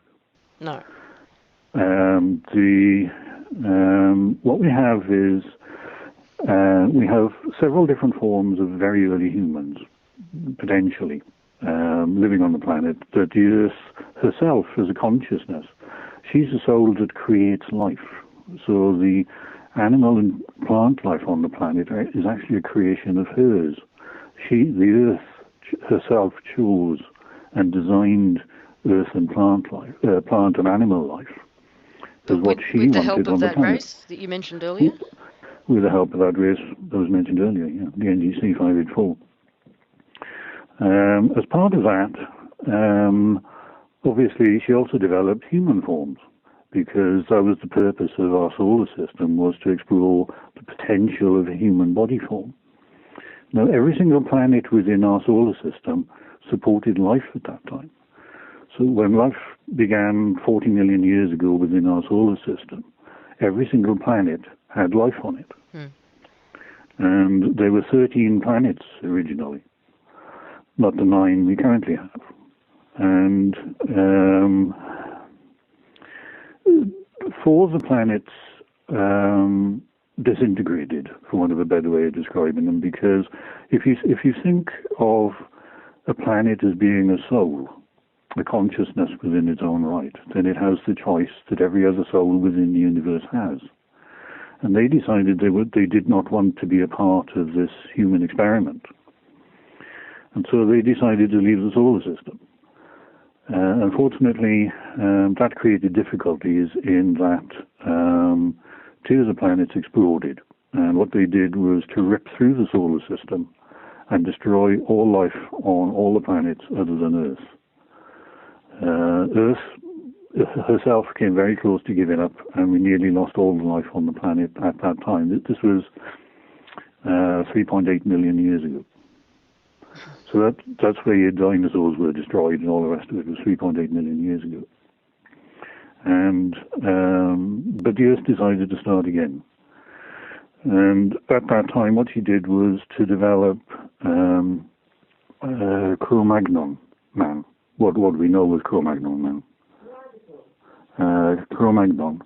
No. What we have is we have several different forms of very early humans, potentially, living on the planet. That the Earth herself is a consciousness. She's a soul that creates life. So the animal and plant life on the planet is actually a creation of hers. The Earth herself chose and designed Earth and plant and animal life. With the help of that race that you mentioned earlier? With the help of that race that was mentioned earlier, yeah, the NGC 584. As part of that, obviously she also developed human forms, because that was the purpose of our solar system, was to explore the potential of a human body form. Now, every single planet within our solar system supported life at that time. So when life began 40 million years ago within our solar system, every single planet had life on it. And there were 13 planets originally, not the 9 we currently have. And 4 of the planets disintegrated, for want of a better way of describing them, because if you think of a planet as being a soul, a consciousness within its own right, then it has the choice that every other soul within the universe has. And they decided they did not want to be a part of this human experiment. And so they decided to leave the solar system. Unfortunately, that created difficulties in that 2 of the planets exploded. And what they did was to rip through the solar system and destroy all life on all the planets other than Earth. Earth herself came very close to giving up, and we nearly lost all the life on the planet at that time. This was 3.8 million years ago. So that's where your dinosaurs were destroyed, and all the rest of it was 3.8 million years ago. And but the Earth decided to start again. And at that time, what she did was to develop Cro-Magnon man. What we know was Cro-Magnon man. Cro-Magnon.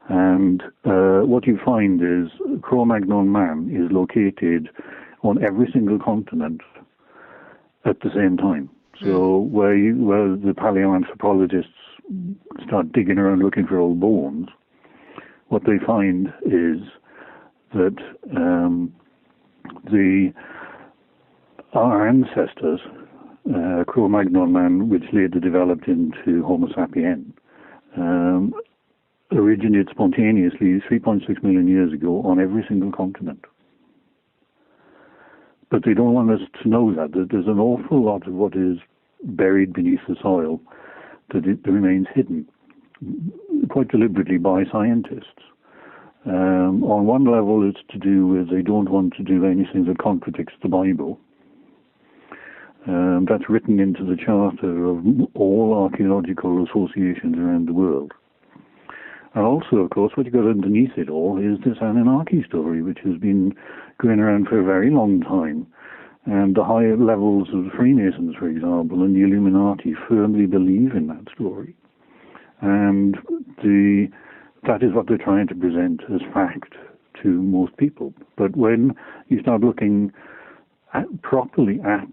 And what you find is Cro-Magnon man is located on every single continent at the same time. So where the paleoanthropologists start digging around looking for old bones, what they find is that our ancestors, Cro-Magnon man, which later developed into Homo sapien, originated spontaneously 3.6 million years ago on every single continent. But they don't want us to know that there's an awful lot of what is buried beneath the soil that remains hidden, quite deliberately by scientists. On one level, it's to do with they don't want to do anything that contradicts the Bible. That's written into the charter of all archaeological associations around the world. And also, of course, what you got underneath it all is this Anunnaki story, which has been going around for a very long time. And the higher levels of the Freemasons, for example, and the Illuminati firmly believe in that story. And that is what they're trying to present as fact to most people. But when you start looking properly at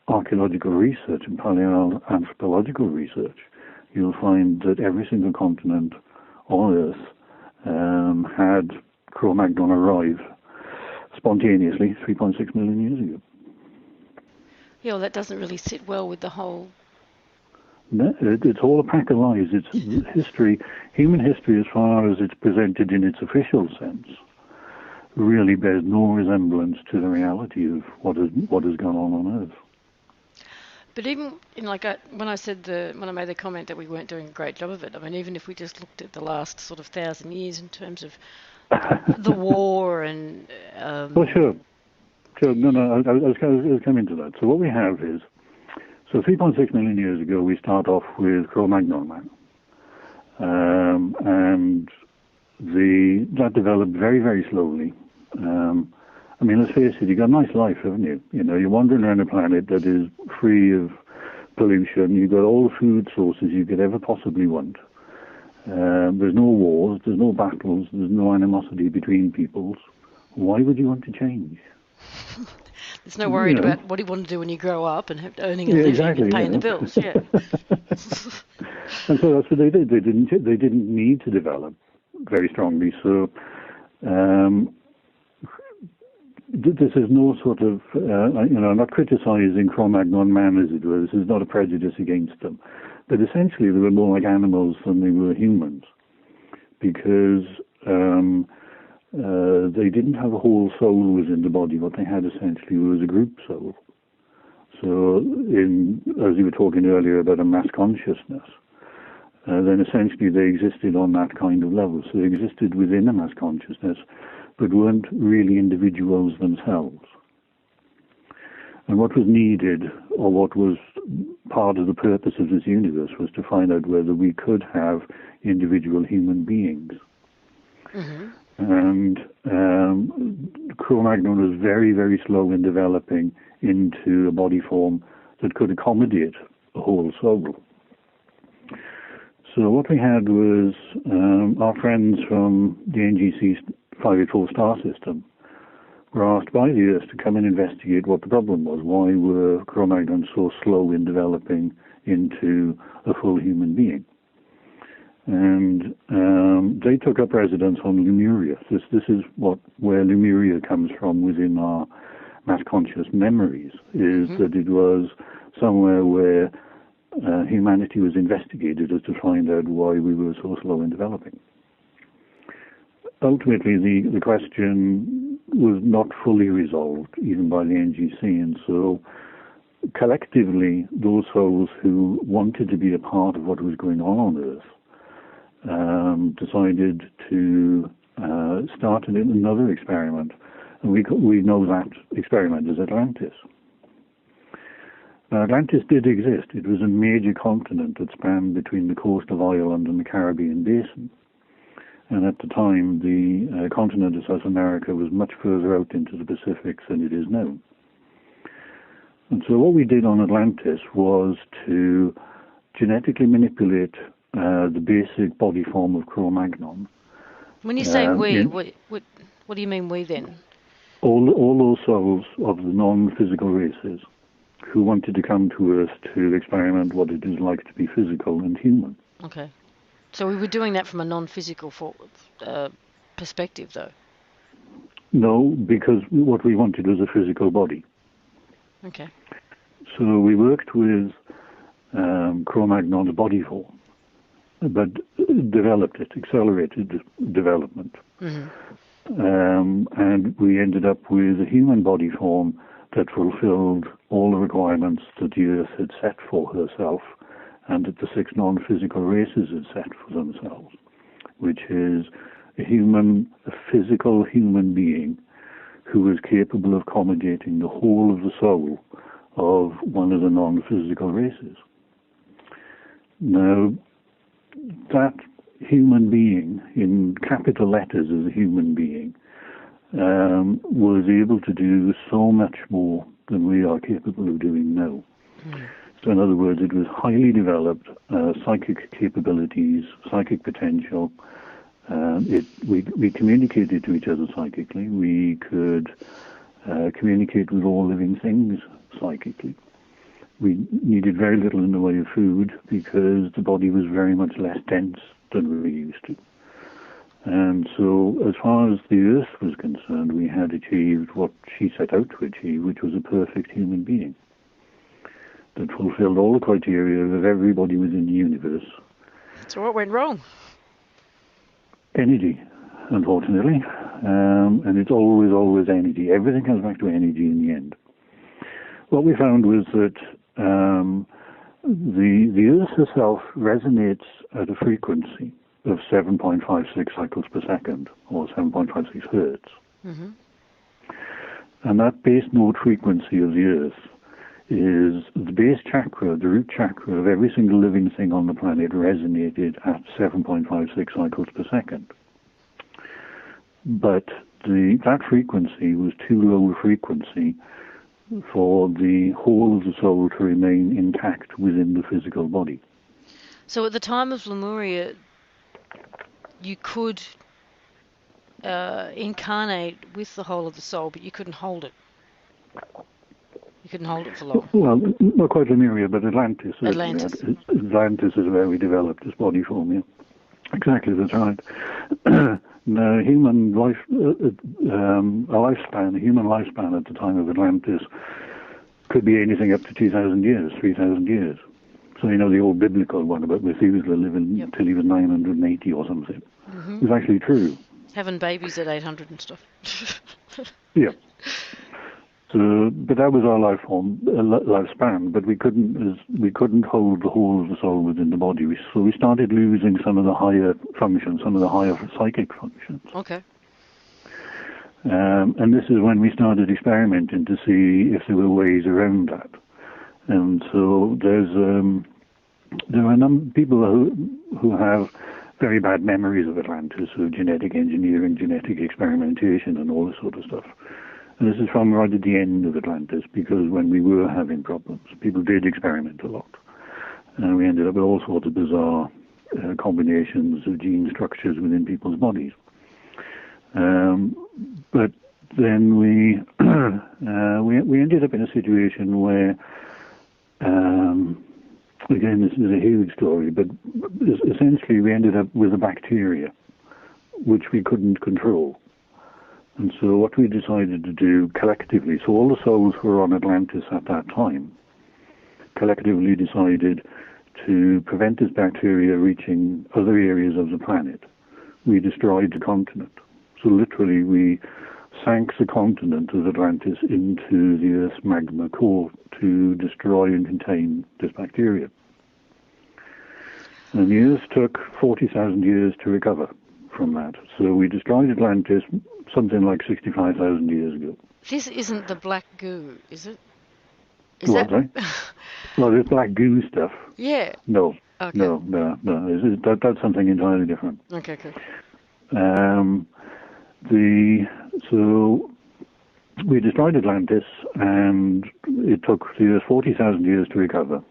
archaeological research and paleoanthropological research, you'll find that every single continent on Earth had Cro-Magnon arrive spontaneously 3.6 million years ago. Yeah, well, that doesn't really sit well with the whole... No, it's all a pack of lies. It's history, human history as far as it's presented in its official sense, really bears no resemblance to the reality of what has gone on Earth. But even when I made the comment that we weren't doing a great job of it, I mean, even if we just looked at the last sort of 1,000 years in terms of the war and... Well, sure. No, I was coming to that. So what we have is, 3.6 million years ago, we start off with Cro-Magnon man. And that developed very, very slowly. I mean, let's face it, you've got a nice life, haven't you? You know, you're wandering around a planet that is free of pollution. You've got all the food sources you could ever possibly want. There's no wars, there's no battles, there's no animosity between peoples. Why would you want to change? There's no worry about what you want to do when you grow up and earning a living and paying the bills. Yeah. And so that's what they did. They didn't need to develop very strongly. So this is no sort of I'm not criticizing Cro-Magnon man, as it were. This is not a prejudice against them, but essentially they were more like animals than they were humans, because they didn't have a whole soul within the body. What they had essentially was a group soul. So, as you were talking earlier about a mass consciousness, then essentially they existed on that kind of level. So they existed within a mass consciousness, but weren't really individuals themselves. And what was needed, or what was part of the purpose of this universe, was to find out whether we could have individual human beings. Mm-hmm. And Cro-Magnon was very, very slow in developing into a body form that could accommodate a whole soul. So what we had was our friends from the NGC 584 star system were asked by the Earth to come and investigate what the problem was. Why were Cro-Magnons so slow in developing into a full human being? And they took up residence on Lemuria. This is where Lemuria comes from within our mass conscious memories, is that it was somewhere where humanity was investigated as to find out why we were so slow in developing. Ultimately, the question was not fully resolved, even by the NGC, and so collectively, those souls who wanted to be a part of what was going on Earth decided to start another experiment, and we know that experiment as Atlantis. Now, Atlantis did exist. It was a major continent that spanned between the coast of Ireland and the Caribbean basin. And at the time, the continent of South America was much further out into the Pacific than it is now. And so what we did on Atlantis was to genetically manipulate the basic body form of Cro-Magnon. When you say we, what do you mean we then? All those souls of the non-physical races who wanted to come to Earth to experiment what it is like to be physical and human. Okay. So we were doing that from a non-physical perspective, though? No, because what we wanted was a physical body. Okay. So we worked with Cro-Magnon's body form, but developed it, accelerated development. Mm-hmm. And we ended up with a human body form that fulfilled all the requirements that the Earth had set for herself and that the 6 non-physical races had set for themselves, which is a physical human being who is capable of accommodating the whole of the soul of one of the non-physical races. Now, that human being, in capital letters as a human being, was able to do so much more than we are capable of doing now. Mm. So in other words, it was highly developed psychic capabilities, psychic potential. We communicated to each other psychically. We could communicate with all living things psychically. We needed very little in the way of food because the body was very much less dense than we were used to. And so as far as the Earth was concerned, we had achieved what she set out to achieve, which was a perfect human being that fulfilled all the criteria of everybody within the universe. So what went wrong? Energy, unfortunately. And it's always energy. Everything comes back to energy in the end. What we found was that the Earth herself resonates at a frequency of 7.56 cycles per second, or 7.56 hertz. Mm-hmm. And that base note frequency of the Earth is the base chakra, the root chakra of every single living thing on the planet resonated at 7.56 cycles per second. But that frequency was too low a frequency for the whole of the soul to remain intact within the physical body. So at the time of Lemuria, you could incarnate with the whole of the soul, but you couldn't hold it. You couldn't hold it for long. Well, not quite Lemuria, but Atlantis. Atlantis. Atlantis is where we developed this body form, yeah. Exactly, that's right. The human lifespan at the time of Atlantis could be anything up to 2,000 years, 3,000 years. So, the old biblical one about Methuselah living until he was 980 or something. Mm-hmm. Was actually true. Having babies at 800 and stuff. Yeah. So, but that was our lifespan. But we couldn't hold the whole of the soul within the body. So we started losing some of the higher functions, some of the higher psychic functions. Okay. And this is when we started experimenting to see if there were ways around that. And so there are people who have very bad memories of Atlantis, of genetic engineering, genetic experimentation, and all this sort of stuff. And this is from right at the end of Atlantis, because when we were having problems, people did experiment a lot. And we ended up with all sorts of bizarre combinations of gene structures within people's bodies. But then we ended up in a situation where, again, this is a huge story, but essentially we ended up with a bacteria which we couldn't control. And so what we decided to do collectively, so all the souls who were on Atlantis at that time, collectively decided to prevent this bacteria reaching other areas of the planet. We destroyed the continent. So literally we sank the continent of Atlantis into the Earth's magma core to destroy and contain this bacteria. And the Earth took 40,000 years to recover from that. So we destroyed Atlantis something like 65,000 years ago. This isn't the black goo, is it? What, right? Well, there's black goo stuff. Yeah. No. Okay. No. That's something entirely different. Okay, good. So we destroyed Atlantis, and it took the Earth 40,000 years to recover.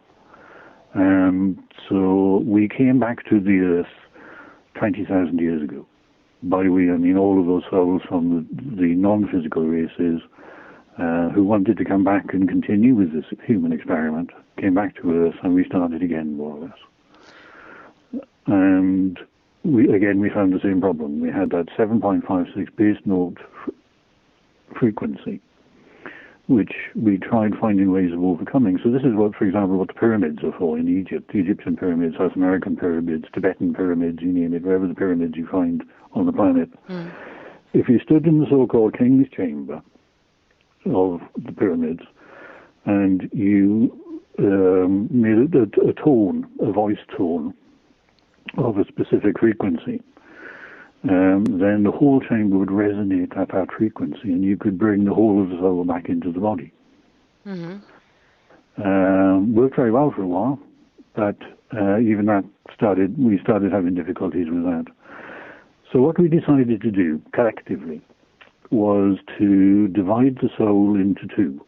And so we came back to the Earth 20,000 years ago. By we, I mean all of those souls from the non-physical races who wanted to come back and continue with this human experiment, came back to Earth, and we started again, more or less. And we found the same problem. We had that 7.56 base note frequency, which we tried finding ways of overcoming. So this is what, for example, what the pyramids are for in Egypt. The Egyptian pyramids, South American pyramids, Tibetan pyramids, you name it, wherever the pyramids you find on the planet. Mm. If you stood in the so-called king's chamber of the pyramids and you made a tone, a voice tone of a specific frequency, then the whole chamber would resonate at that frequency, and you could bring the whole of the soul back into the body. Mm-hmm. Worked very well for a while, but even that we started having difficulties with that. So what we decided to do collectively was to divide the soul into two.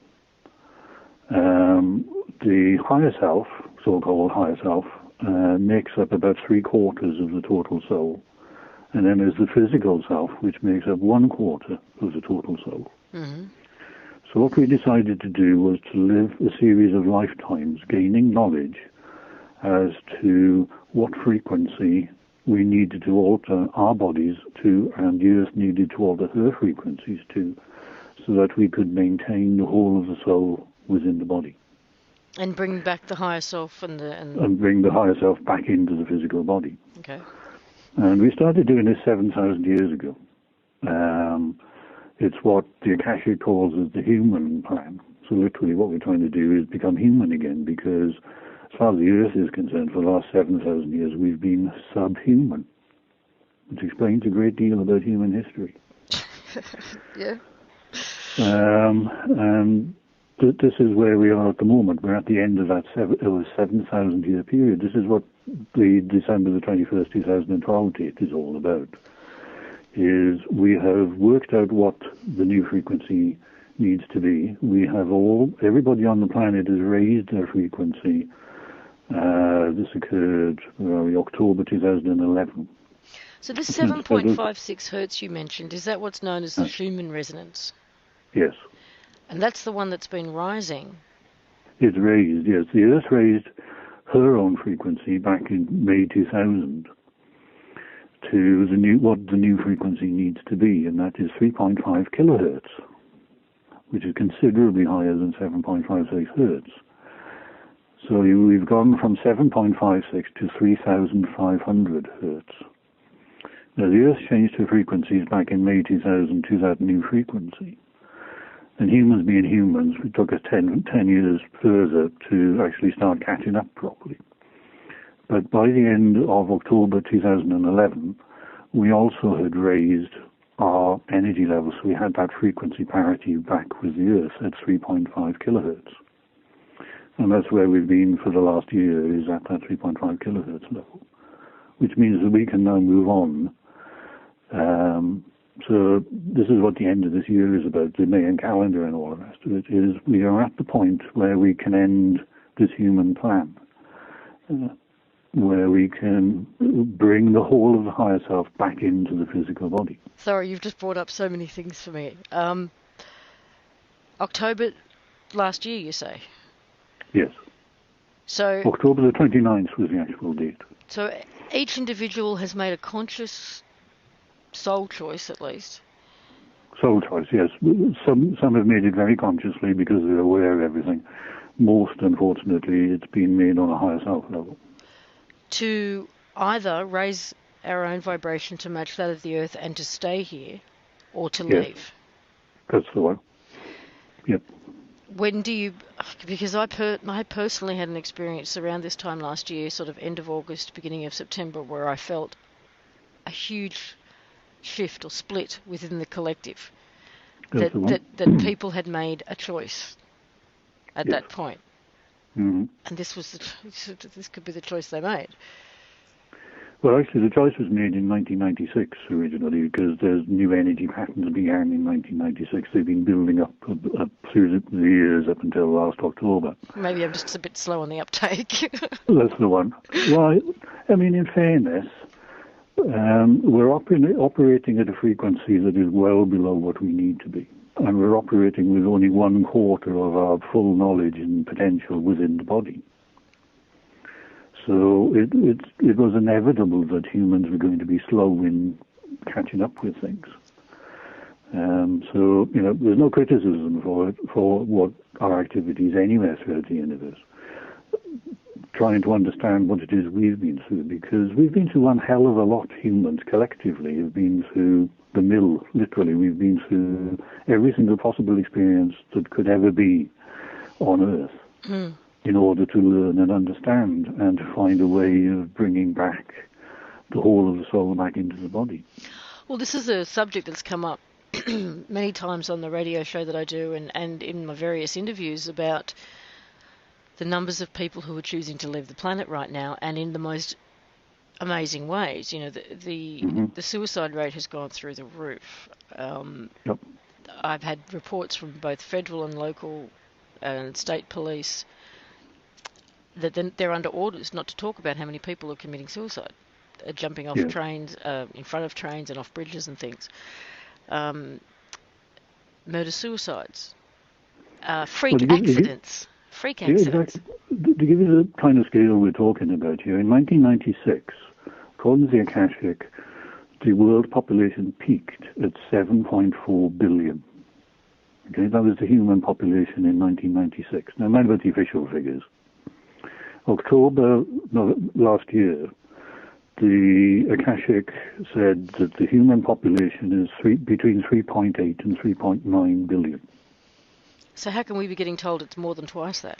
The higher self, so-called higher self, makes up about 3/4 of the total soul. And then there's the physical self, which makes up 1/4 of the total soul. Mm-hmm. So what we decided to do was to live a series of lifetimes, gaining knowledge as to what frequency we needed to alter our bodies to, and the Earth needed to alter her frequencies to, so that we could maintain the whole of the soul within the body. And bring back the higher self and bring the higher self back into the physical body. Okay. And we started doing this 7,000 years ago. It's what the Akasha calls as the human plan. So literally what we're trying to do is become human again, because as far as the Earth is concerned, for the last 7,000 years, we've been subhuman, which explains a great deal about human history. Yeah. And this is where we are at the moment. We're at the end of that 7,000-year period. This is what the December the 21st, 2012 date is all about. Is we have worked out what the new frequency needs to be. We have everybody on the planet has raised their frequency. This occurred October 2011. So this 7.56 hertz you mentioned, is that what's known as the Schumann resonance? Yes. And that's the one that's been rising? It's raised, yes. The Earth raised her own frequency back in May 2000 to what the new frequency needs to be, and that is 3.5 kilohertz, which is considerably higher than 7.56 hertz. So we've gone from 7.56 to 3,500 hertz. Now the Earth changed her frequencies back in May 2000 to that new frequency. And humans being humans, it took us 10 years further to actually start catching up properly. But by the end of October 2011, we also had raised our energy levels. We had that frequency parity back with the Earth at 3.5 kilohertz. And that's where we've been for the last year, is at that 3.5 kilohertz level, which means that we can now move on. So this is what the end of this year is about, the Mayan calendar and all the rest of it, is we are at the point where we can end this human plan, where we can bring the whole of the higher self back into the physical body. Sorry, you've just brought up so many things for me. October last year, you say? Yes. So October the 29th was the actual date. So each individual has made a conscious soul choice, at least. Soul choice, yes. Some have made it very consciously because they're aware of everything. Most, unfortunately, it's been made on a higher self level. To either raise our own vibration to match that of the Earth and to stay here, or to leave. That's the one. Yep. When do you... Because I personally had an experience around this time last year, sort of end of August, beginning of September, where I felt a huge shift or split within the collective. That people had made a choice at that point. Mm-hmm. And this could be the choice they made. Well, actually, the choice was made in 1996 originally, because there's new energy patterns began in 1996. They've been building up through the years up until last October. Maybe I'm just a bit slow on the uptake. That's the one. Well, I mean, in fairness, we're operating at a frequency that is well below what we need to be. And we're operating with only 1/4 of our full knowledge and potential within the body. So it was inevitable that humans were going to be slow in catching up with things. So, there's no criticism for what our activities anywhere throughout the universe. Trying to understand what it is we've been through, because we've been through one hell of a lot. Humans collectively have been through the mill, literally. We've been through every single possible experience that could ever be on Earth in order to learn and understand and to find a way of bringing back the whole of the soul back into the body. Well, this is a subject that's come up many times on the radio show that I do and in my various interviews about the numbers of people who are choosing to leave the planet right now, and in the most amazing ways. The suicide rate has gone through the roof. Yep. I've had reports from both federal and local and state police that they're under orders not to talk about how many people are committing suicide, jumping off trains, in front of trains and off bridges and things. Murder-suicides, freak accidents. Freak accidents. Exactly. To give you the kind of scale we're talking about here, in 1996, according to the Akashic, the world population peaked at 7.4 billion. Okay, that was the human population in 1996. Now, mind about the official figures. October last year, the Akashic said that the human population is between 3.8 and 3.9 billion. So how can we be getting told it's more than twice that?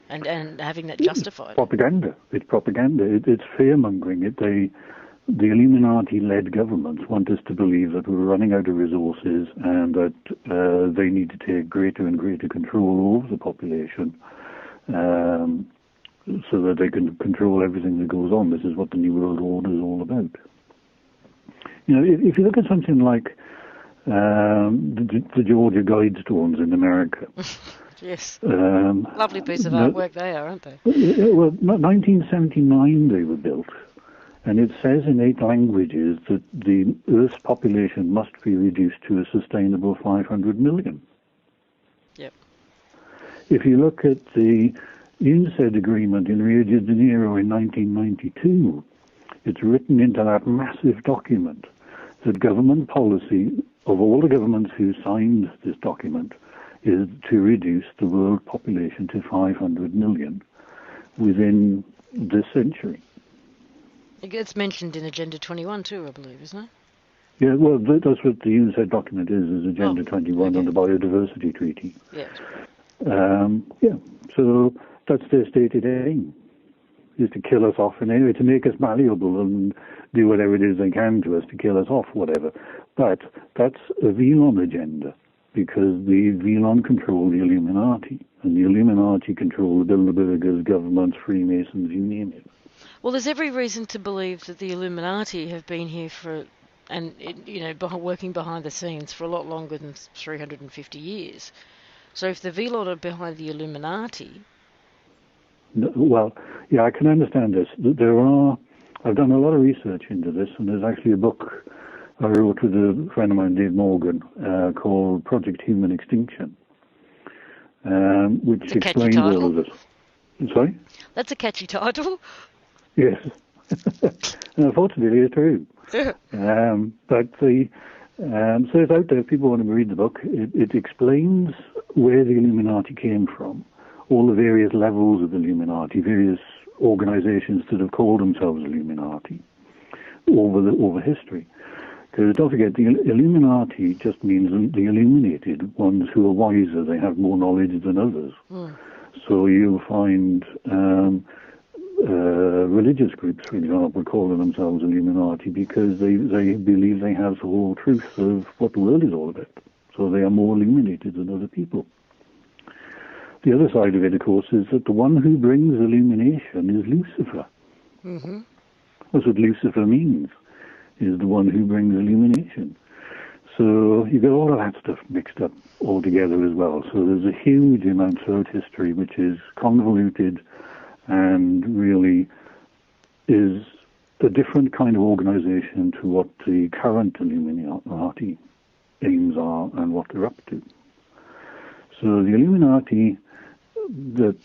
And having that justified? Propaganda. It's propaganda. It's fear-mongering. The Illuminati-led governments want us to believe that we're running out of resources and that they need to take greater and greater control over the population so that they can control everything that goes on. This is what the New World Order is all about. If you look at something like the Georgia Guidestones in America. Yes. Lovely piece of artwork they are, aren't they? Well, 1979 they were built, and it says in 8 languages that the Earth's population must be reduced to a sustainable 500 million. Yep. If you look at the UNCED agreement in Rio de Janeiro in 1992, it's written into that massive document that government policy of all the governments who signed this document is to reduce the world population to 500 million within this century. It gets mentioned in Agenda 21 too, I believe, isn't it? Yeah, well, that's what the UNCED document is Agenda 21 on the Biodiversity Treaty. Yes. So that's their stated aim, is to kill us off in any way, to make us malleable and do whatever it is they can to us to kill us off, whatever. But that's a Velon agenda, because the Velon control the Illuminati, and the Illuminati control the Bilderbergers, governments, Freemasons, you name it. Well, there's every reason to believe that the Illuminati have been here working behind the scenes for a lot longer than 350 years. So if the Velon are behind the Illuminati... Well, yeah, I can understand this. I've done a lot of research into this, and there's actually a book I wrote with a friend of mine, Dave Morgan, called Project Human Extinction, which explains all of this. Sorry? That's a catchy title. Yes. Unfortunately, it's true. But so it's out there. If people want to read the book, it explains where the Illuminati came from, all the various levels of the Illuminati, various organizations that have called themselves Illuminati over history. Because don't forget, the Illuminati just means the illuminated, ones who are wiser, they have more knowledge than others. So you'll find religious groups, for example, calling themselves Illuminati because they believe they have the whole truth of what the world is all about. So they are more illuminated than other people. The other side of it, of course, is that the one who brings illumination is Lucifer. Mm-hmm. That's what Lucifer means, is the one who brings illumination. So you get all of that stuff mixed up all together as well. So there's a huge amount throughout history which is convoluted and really is a different kind of organization to what the current Illuminati aims are and what they're up to. So the Illuminati, that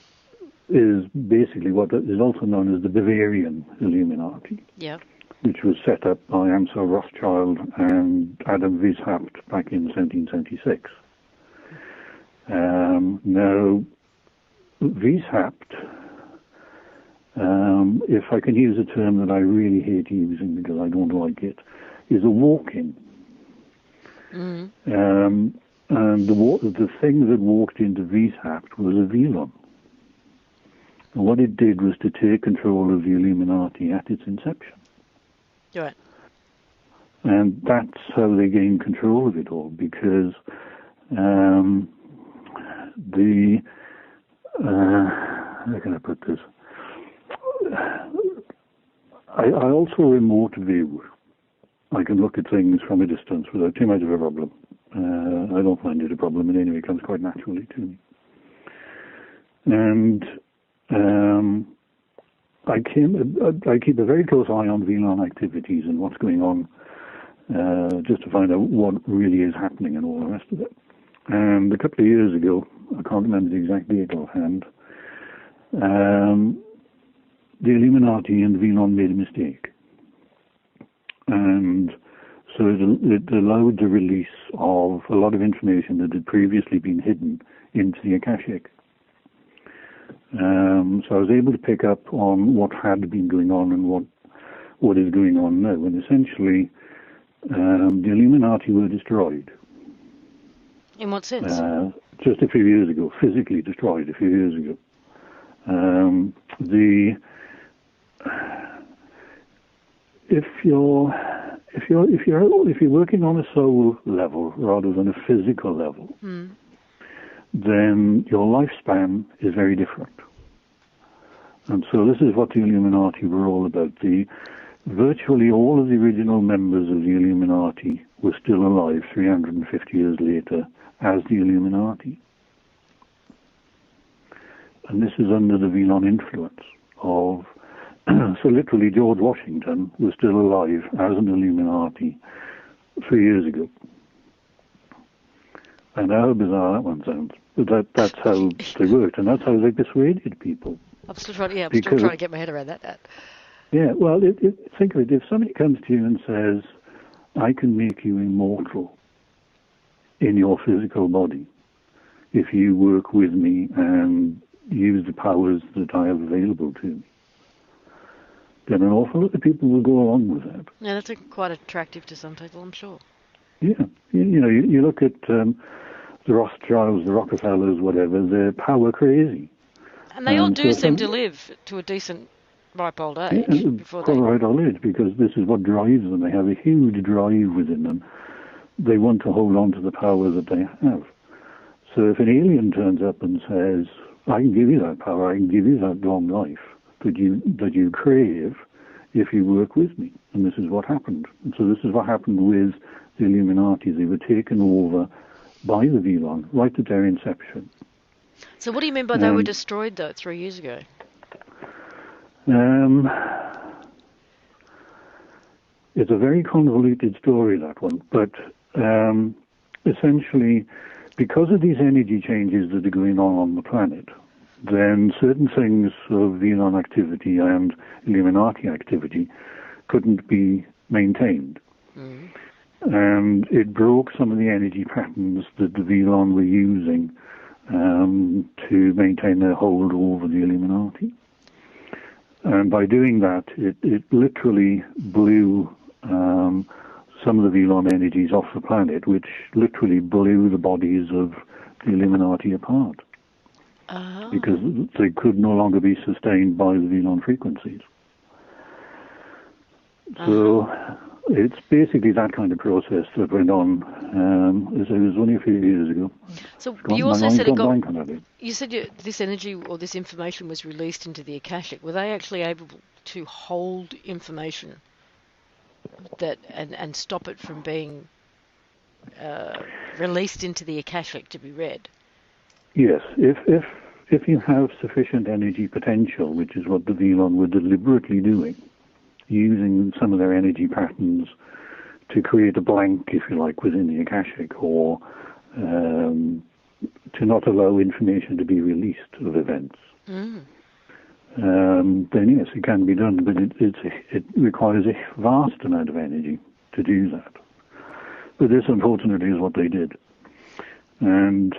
is basically what is also known as the Bavarian Illuminati, which was set up by Amsel Rothschild and Adam Weishaupt back in 1776. Now, Weishaupt, if I can use a term that I really hate using because I don't like it, is a walk-in. And the thing that walked into Weishaupt was a Velon. And what it did was to take control of the Illuminati at its inception. Right. And that's how they gained control of it all, because how can I put this? I also remote view. I can look at things from a distance without too much of a problem. I don't find it a problem in any way. It comes quite naturally to me. And I keep a very close eye on Velon activities and what's going on, just to find out what really is happening and all the rest of it. And a couple of years ago, I can't remember the exact date offhand, the Illuminati and Velon made a mistake. And so it allowed the release of a lot of information that had previously been hidden into the Akashic. So I was able to pick up on what had been going on and what is going on now. And essentially, the Illuminati were destroyed. In what sense? Just a few years ago, physically destroyed a few years ago. If you're working on a soul level rather than a physical level, then your lifespan is very different. And so this is what the Illuminati were all about. Virtually all of the original members of the Illuminati were still alive 350 years later as the Illuminati. And this is under the Velon influence of... So literally George Washington was still alive as an Illuminati 3 years ago. I know how bizarre that one sounds, but that's how they worked, and that's how they persuaded people. I'm still trying to get my head around that. Yeah, well, think of it. If somebody comes to you and says, I can make you immortal in your physical body if you work with me and use the powers that I have available to me, then an awful lot of people will go along with that. Yeah, that's quite attractive to some people, I'm sure. Yeah, you look at the Rothschilds, the Rockefellers, whatever, they're power crazy. And they all do seem to live to a decent ripe old age before they... Right old age, because this is what drives them. They have a huge drive within them. They want to hold on to the power that they have. So if an alien turns up and says, I can give you that power, I can give you that long life that you crave if you work with me. And this is what happened. And so this is what happened with the Illuminati. They were taken over by the Vlon right at their inception. So what do you mean by they were destroyed, though, 3 years ago? It's a very convoluted story, that one. But essentially, because of these energy changes that are going on the planet, then certain things of Vlon activity and Illuminati activity couldn't be maintained. Mm. And it broke some of the energy patterns that the Vlon were using to maintain their hold over the Illuminati. And by doing that, it literally blew some of the Vlon energies off the planet, which literally blew the bodies of the Illuminati apart. Oh. Because they could no longer be sustained by the Vlon frequencies. So it's basically that kind of process that went on. It was only a few years ago. So you also said you said this energy or this information was released into the Akashic. Were they actually able to hold information that and stop it from being released into the Akashic to be read? Yes, if you have sufficient energy potential, which is what the Vlon were deliberately doing, using some of their energy patterns to create a blank, if you like, within the Akashic, or to not allow information to be released of events. Mm. Then yes, it can be done, but it requires a vast amount of energy to do that. But this, unfortunately, is what they did. And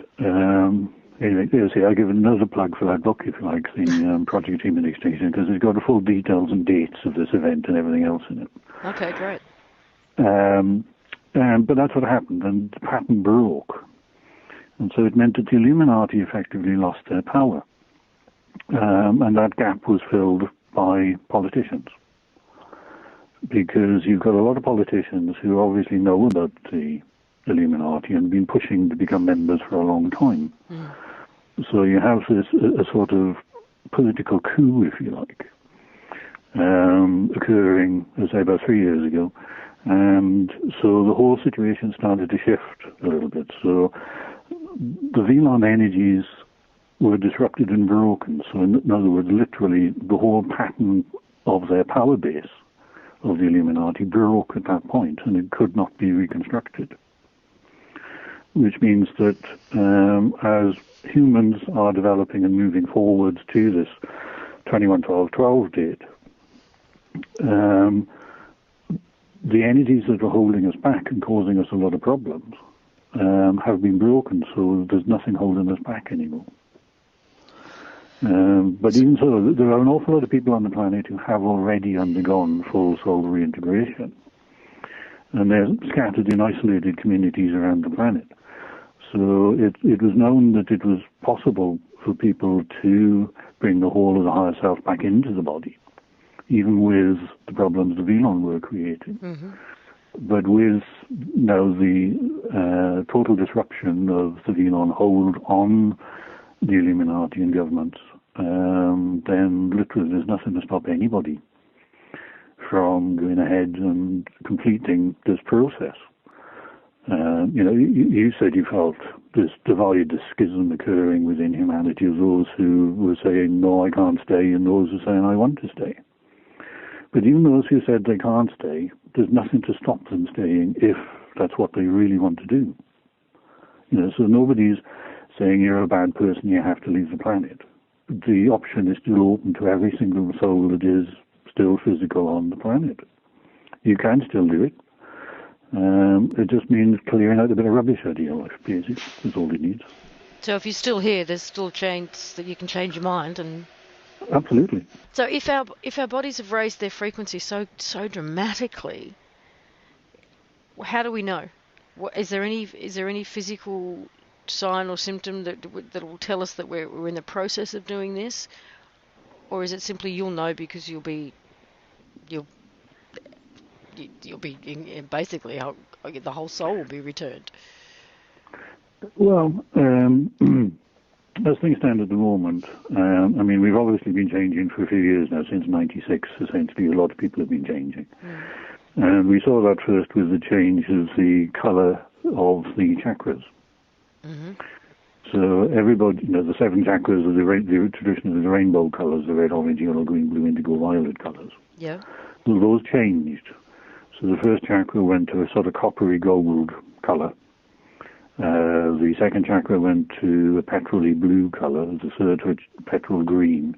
anyway, I'll give another plug for that book, if you like, the Project Human Extinction, because it's got the full details and dates of this event and everything else in it. Okay, great. But that's what happened, and the pattern broke. And so it meant that the Illuminati effectively lost their power. And that gap was filled by politicians. Because you've got a lot of politicians who obviously know about the Illuminati and been pushing to become members for a long time. Mm. So you have this a sort of political coup, if you like, occurring, as I say, about 3 years ago. And so the whole situation started to shift a little bit. So the Vlon energies were disrupted and broken. So in other words, literally the whole pattern of their power base of the Illuminati broke at that point, and it could not be reconstructed. Which means that as humans are developing and moving forwards to this 21-12-12 date, the energies that are holding us back and causing us a lot of problems have been broken, so there's nothing holding us back anymore. But even so, there are an awful lot of people on the planet who have already undergone full soul reintegration. And they're scattered in isolated communities around the planet. So it was known that it was possible for people to bring the whole of the higher self back into the body, even with the problems the Vlon were creating. Mm-hmm. But with now the total disruption of the Vlon hold on the Illuminati and governments, then literally there's nothing to stop anybody from going ahead and completing this process. You said you felt this divide, this schism occurring within humanity of those who were saying, no, I can't stay, and those who are saying, I want to stay. But even those who said they can't stay, there's nothing to stop them staying if that's what they really want to do. So nobody's saying you're a bad person, you have to leave the planet. The option is still open to every single soul that is still physical on the planet. You can still do it. It just means clearing out a bit of rubbish out of your life, basically. That's all it needs. So if you're still here, there's still a chance that you can change your mind and... Absolutely. So if our bodies have raised their frequency so dramatically, how do we know? Is there any physical sign or symptom that will tell us that we're in the process of doing this, or is it simply you'll know because you'll be basically the whole soul will be returned? Well, as things stand at the moment, I mean, we've obviously been changing for a few years now, since '96, essentially. A lot of people have been changing. And we saw that first with the change of the colour of the chakras. So everybody, the 7 chakras of the tradition of the rainbow colours, the red, orange, yellow, green, blue, indigo, violet colours. Yeah. Well, those changed. So the first chakra went to a sort of coppery gold colour. The second chakra went to a petrol-y blue colour, the third to a petrol green.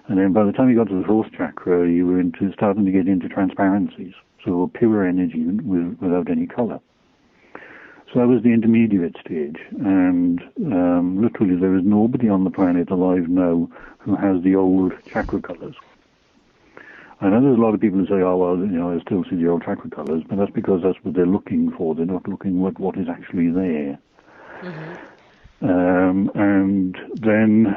And then by the time you got to the fourth chakra, you were starting to get into transparencies, so pure energy without any colour. So that was the intermediate stage, and literally there is nobody on the planet alive now who has the old chakra colours. I know there's a lot of people who say, oh, well, I still see the old chakra colours, but that's because that's what they're looking for. They're not looking at what is actually there. And then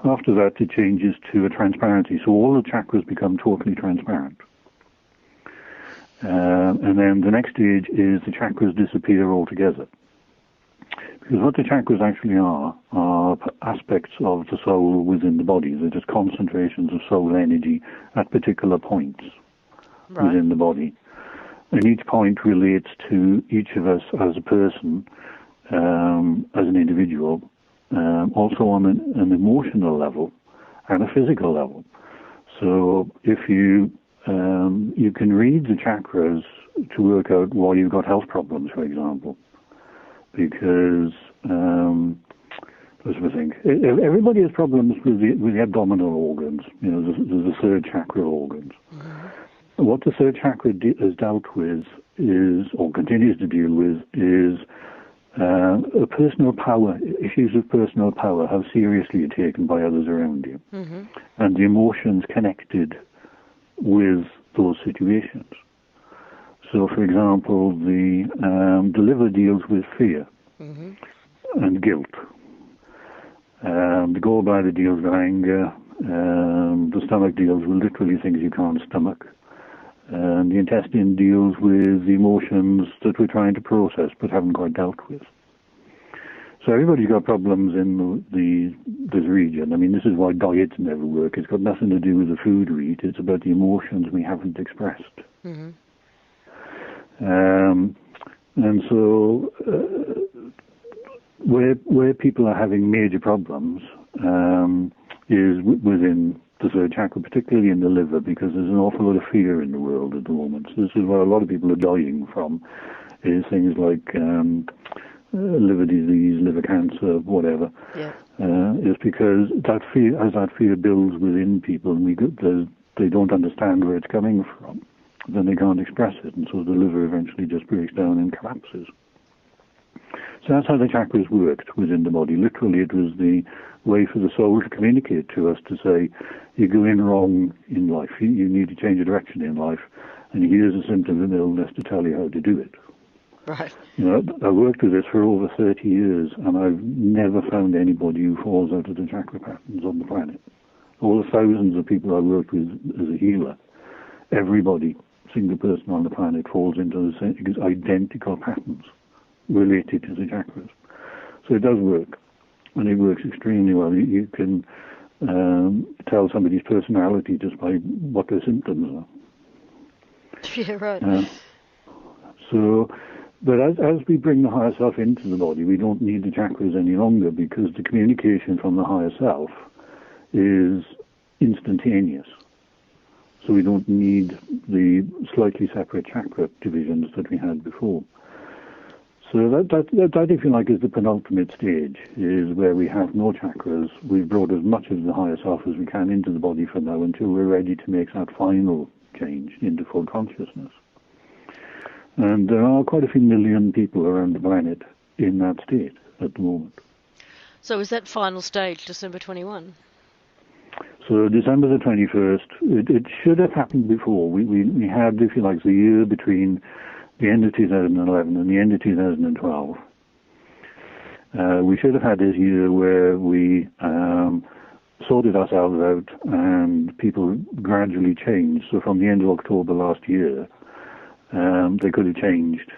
after that, it changes to a transparency. So all the chakras become totally transparent. And then the next stage is the chakras disappear altogether. Because what the chakras actually are aspects of the soul within the body. They're just concentrations of soul energy at particular points within the body. And each point relates to each of us as a person, as an individual, also on an emotional level and a physical level. So if you can read the chakras to work out why you've got health problems, for example, because let's think. Everybody has problems with the abdominal organs. The third chakra organs. What the third chakra has dealt with or continues to deal with, is a personal power, issues of personal power, how seriously you're taken by others around you, and the emotions connected with those situations. So, for example, the liver deals with fear and guilt. The gallbladder deals with anger. The stomach deals with literally things you can't stomach. And the intestine deals with the emotions that we're trying to process but haven't quite dealt with. So everybody's got problems in this region. I mean, this is why diets never work. It's got nothing to do with the food we eat. It's about the emotions we haven't expressed. And so where people are having major problems is within the third chakra, particularly in the liver, because there's an awful lot of fear in the world at the moment. So this is what a lot of people are dying from, is things like liver disease, liver cancer, whatever. Is because that fear builds within people, and they don't understand where it's coming from, then they can't express it, and so the liver eventually just breaks down and collapses. So that's how the chakras worked within the body. Literally, it was the way for the soul to communicate to us, to say, you're going wrong in life, you need to change a direction in life, and here's a symptom of illness to tell you how to do it. Right. I've worked with this for over 30 years, and I've never found anybody who falls out of the chakra patterns on the planet. All the thousands of people I've worked with as a healer, everybody, single person on the planet, falls into the same identical patterns related to the chakras. So it does work, and it works extremely well. You can tell somebody's personality just by what their symptoms are. Yeah, right. But as we bring the higher self into the body, we don't need the chakras any longer, because the communication from the higher self is instantaneous. So we don't need the slightly separate chakra divisions that we had before. So that, if you like, is the penultimate stage, is where we have no chakras. We've brought as much of the higher self as we can into the body for now, until we're ready to make that final change into full consciousness. And there are quite a few million people around the planet in that state at the moment. So is that final stage December 21? So December the 21st, it should have happened before. We had, if you like, the year between the end of 2011 and the end of 2012. We should have had this year where we sorted ourselves out, and people gradually changed. So from the end of October last year, they could have changed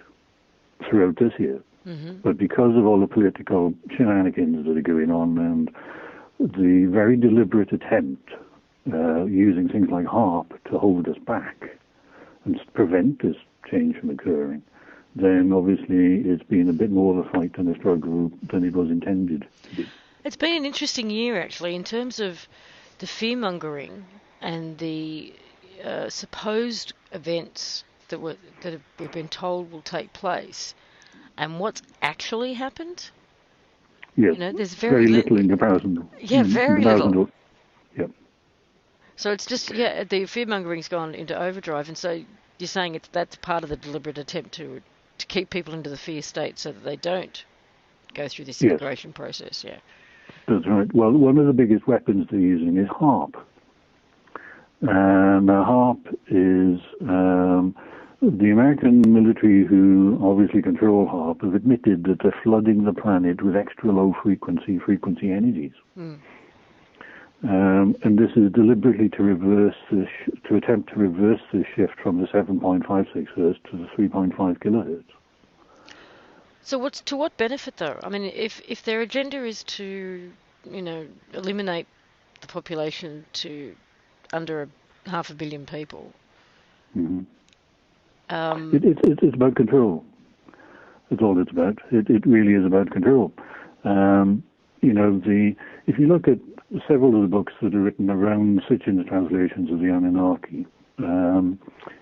throughout this year. Mm-hmm. But because of all the political shenanigans that are going on and the very deliberate attempt using things like HAARP to hold us back and prevent this change from occurring, then obviously it's been a bit more of a fight and a struggle than it was intended to be. It's been an interesting year, actually, in terms of the fear-mongering and the supposed events that we've been told will take place, and what's actually happened. Yes, You know, there's very little in comparison. Yeah, very little. Yep. So it's just, the fear-mongering's gone into overdrive, and so you're saying that's part of the deliberate attempt to keep people into the fear state so that they don't go through this immigration process, yeah. That's right. Well, one of the biggest weapons they're using is HAARP. And HAARP is the American military, who obviously control HAARP, have admitted that they're flooding the planet with extra low frequency energies. Mm. And this is deliberately to attempt to reverse the shift from the 7.56 hertz to the 3.5 kilohertz. So to what benefit, though? I mean, if their agenda is to, eliminate the population to under 500 million people, mm-hmm. It's about control. That's all it's about. It really is about control. If you look at several of the books that are written around Sitchin's translations of the Anunnaki,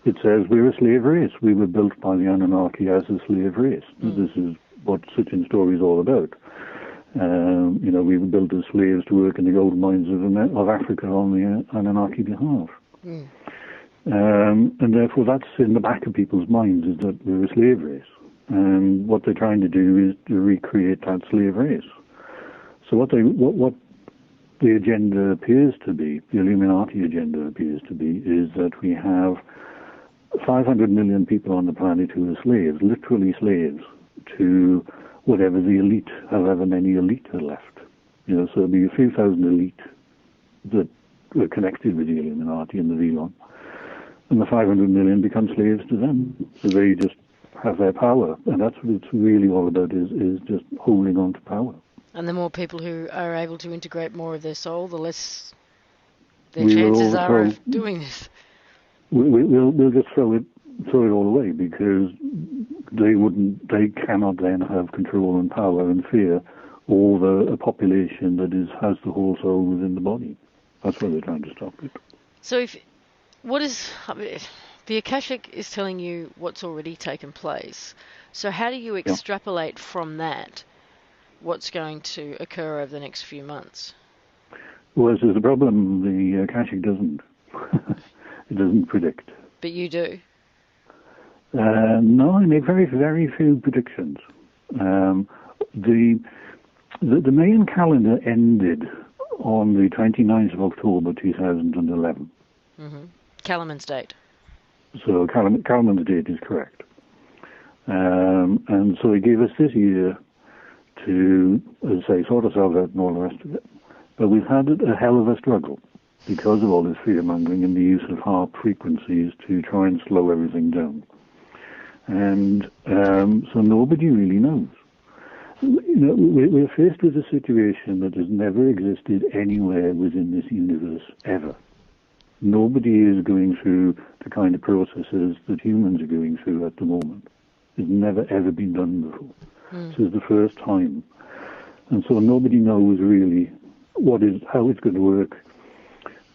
it says we're a slave race. We were built by the Anunnaki as a slave race. Mm. This is what Sitchin's story is all about. We were built as slaves to work in the gold mines of Africa on the Anunnaki behalf. Mm. And therefore that's in the back of people's minds, is that we're a slave race. And what they're trying to do is to recreate that slave race. So what the agenda appears to be, the Illuminati agenda appears to be, is that we have 500 million people on the planet who are slaves, literally slaves, to whatever the elite, however many elite are left. So there'll be a few thousand elite that were connected with the Illuminati and the Velon, and the 500 million become slaves to them. So they just have their power, and that's what it's really all about, is just holding on to power. And the more people who are able to integrate more of their soul, the less their chances are of doing this. We'll just throw it all away, because they cannot then have control and power and fear over a population that has the whole soul within the body. That's why they're trying to stop it. So the Akashic is telling you what's already taken place. So how do you extrapolate from that what's going to occur over the next few months? Well, this is the problem. The Akashic doesn't. It doesn't predict. But you do? No, I make very, very few predictions. The Mayan calendar ended on the 29th of October 2011. Mm-hmm. Kalaman's date. So Kalaman's date is correct. And so it gave us this year to, as I say, sort ourselves out and all the rest of it. But we've had a hell of a struggle because of all this fear-mongering and the use of HAARP frequencies to try and slow everything down. And so nobody really knows. We're faced with a situation that has never existed anywhere within this universe, ever. Nobody is going through the kind of processes that humans are going through at the moment. It's never, ever been done before. Mm. This is the first time. And so nobody knows really how it's going to work,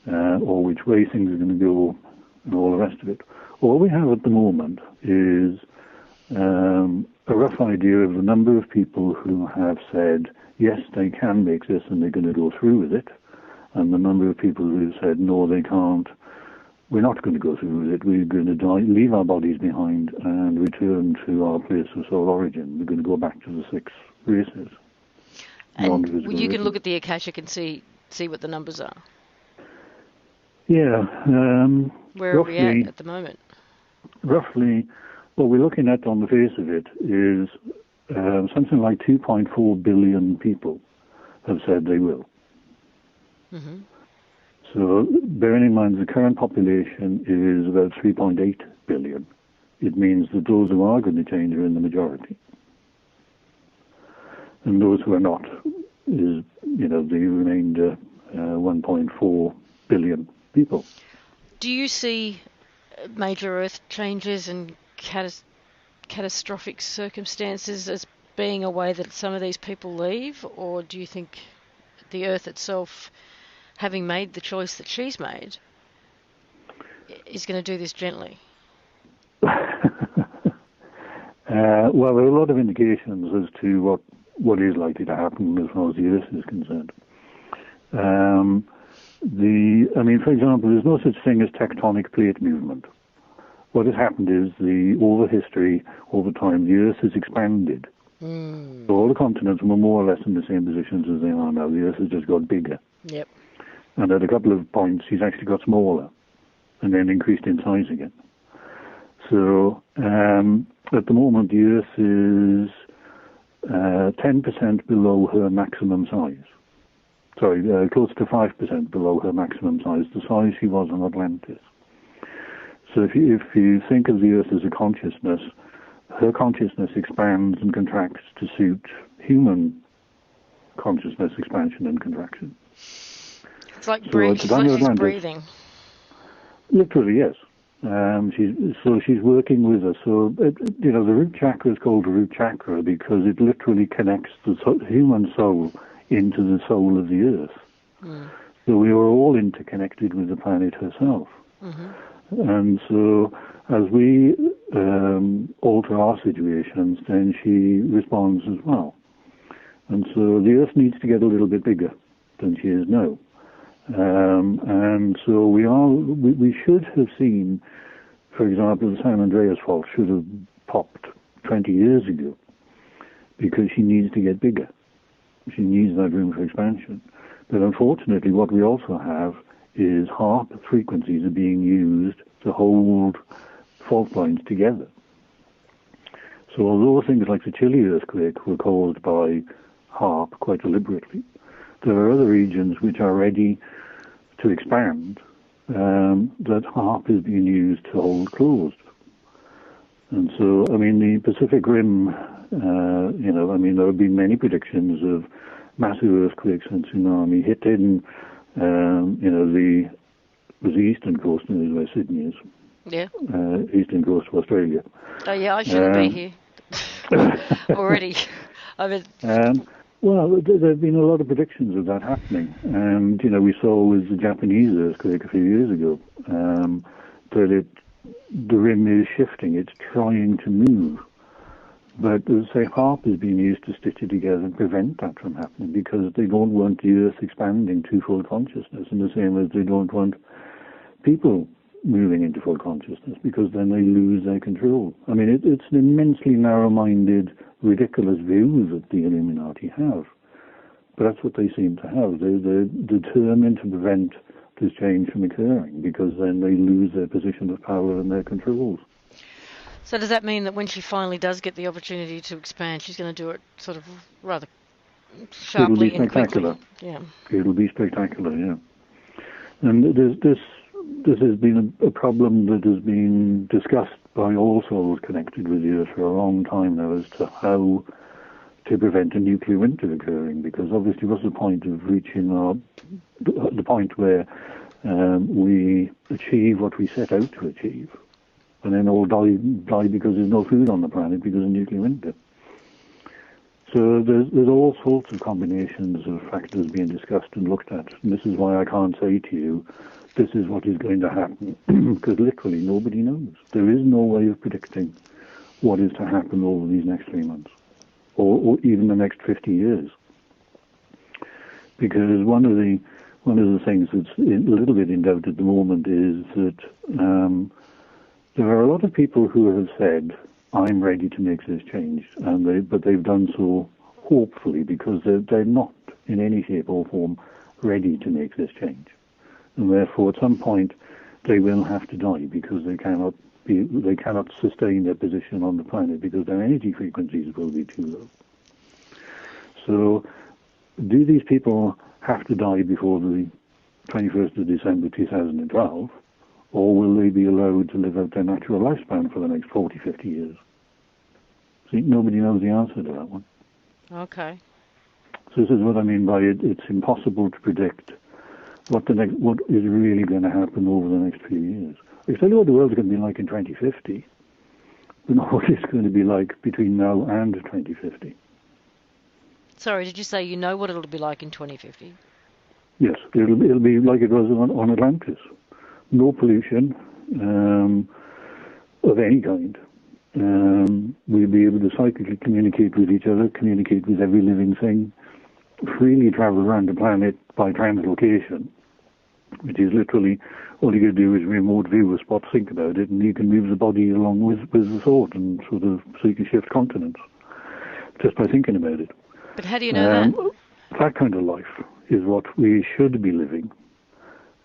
or which way things are going to go, and all the rest of it. All we have at the moment is a rough idea of the number of people who have said, yes, they can make this and they're going to go through with it, and the number of people who have said, no, they can't, we're not going to go through with it, we're going to die, leave our bodies behind and return to our place of soul origin. We're going to go back to the 6 races. And you can look at the Akashic and see what the numbers are. Yeah. Where are we at the moment? Roughly, what we're looking at on the face of it is something like 2.4 billion people have said they will. Mm-hmm. So bearing in mind the current population is about 3.8 billion, it means that those who are going to change are in the majority. And those who are not is, the remainder 1.4 billion people. Do you see major Earth changes and catastrophic circumstances as being a way that some of these people leave, or do you think the Earth itself, having made the choice that she's made, is going to do this gently? Well, there are a lot of indications as to what is likely to happen as far as the Earth is concerned. For example, there's no such thing as tectonic plate movement. What has happened is over history, over time, the Earth has expanded. So all the continents were more or less in the same positions as they are now. The Earth has just got bigger. Yep. And at a couple of points, she's actually got smaller and then increased in size again. So at the moment, the Earth is 10% below her maximum size. Sorry, close to 5% below her maximum size, the size she was on Atlantis. So if you think of the Earth as a consciousness, her consciousness expands and contracts to suit human consciousness expansion and contraction. It's like she's breathing. Literally, yes. She's working with us. So the root chakra is called the root chakra because it literally connects the human soul into the soul of the Earth. Mm. So we are all interconnected with the planet herself. Mm-hmm. And so as we alter our situations, then she responds as well. And so the Earth needs to get a little bit bigger than she is now. And so we should have seen, for example, the San Andreas fault should have popped 20 years ago because she needs to get bigger. She needs that room for expansion. But unfortunately, what we also have is HAARP frequencies are being used to hold fault lines together. So although things like the Chile earthquake were caused by HAARP quite deliberately, there are other regions which are ready to expand that HAARP is being used to hold closed. And so, the Pacific Rim, there have been many predictions of massive earthquakes and tsunami hitting, the eastern coast, where Sydney is. Yeah. Eastern coast of Australia. Oh, yeah, I shouldn't be here. Already. Well, there have been a lot of predictions of that happening. And, we saw with the Japanese earthquake a few years ago that the rim is shifting. It's trying to move. But as I say, HAARP is being used to stitch it together and prevent that from happening because they don't want the Earth expanding to full consciousness in the same as they don't want people moving into full consciousness because then they lose their control. It's an immensely narrow-minded, ridiculous view that the Illuminati have. But that's what they seem to have. They're determined to prevent this change from occurring because then they lose their position of power and their controls. So does that mean that when she finally does get the opportunity to expand, she's going to do it sort of rather sharply and quickly? It'll be spectacular. Yeah. It'll be spectacular, yeah. And this has been a problem that has been discussed by all souls connected with the Earth for a long time now as to how to prevent a nuclear winter occurring, because obviously what's the point of reaching the point where we achieve what we set out to achieve, and then all die because there's no food on the planet because of nuclear winter. So there's all sorts of combinations of factors being discussed and looked at, and this is why I can't say to you, this is what is going to happen, because literally nobody knows. There is no way of predicting what is to happen over these next 3 months, or even the next 50 years. Because one of the things that's a little bit in doubt at the moment is that there are a lot of people who have said, I'm ready to make this change, but they've done so hopefully because they're not in any shape or form ready to make this change. And therefore at some point they will have to die because they cannot sustain their position on the planet because their energy frequencies will be too low. So do these people have to die before the 21st of December 2012, or will they be allowed to live out their natural lifespan for the next 40, 50 years? See, nobody knows the answer to that one. Okay. So this is what I mean by it. It's impossible to predict what is really going to happen over the next few years. I can tell you what the world's going to be like in 2050, but not what it's going to be like between now and 2050. Sorry, did you say you know what it'll be like in 2050? Yes, it'll be like it was on Atlantis. No pollution of any kind. We'll be able to psychically communicate with each other, communicate with every living thing, freely travel around the planet by translocation, which is literally all you got to do is remote view a spot, think about it, and you can move the body along with the thought, and so you can shift continents just by thinking about it. But how do you know that? That kind of life is what we should be living,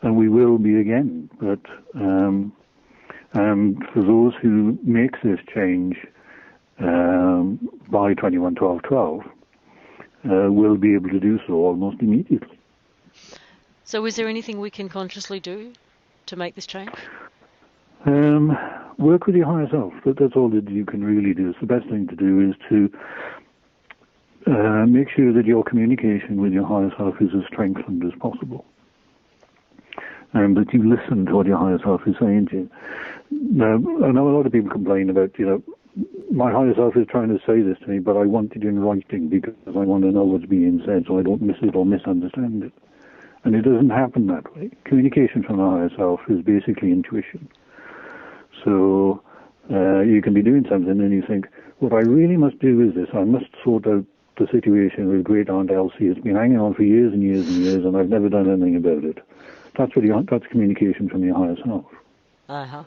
and we will be again. But and for those who make this change by 21/12/12, will be able to do so almost immediately. So is there anything we can consciously do to make this change? Work with your higher self. That's all that you can really do. The best thing to do is to make sure that your communication with your higher self is as strengthened as possible, and that you listen to what your higher self is saying to you. Now, I know a lot of people complain about, my higher self is trying to say this to me, but I want it in writing because I want to know what's being said so I don't miss it or misunderstand it. And it doesn't happen that way. Communication from the higher self is basically intuition. So you can be doing something and you think, what I really must do is this. I must sort out the situation with Great Aunt Elsie. It's been hanging on for years and years and years, and I've never done anything about it. That's communication from your higher self. Uh-huh.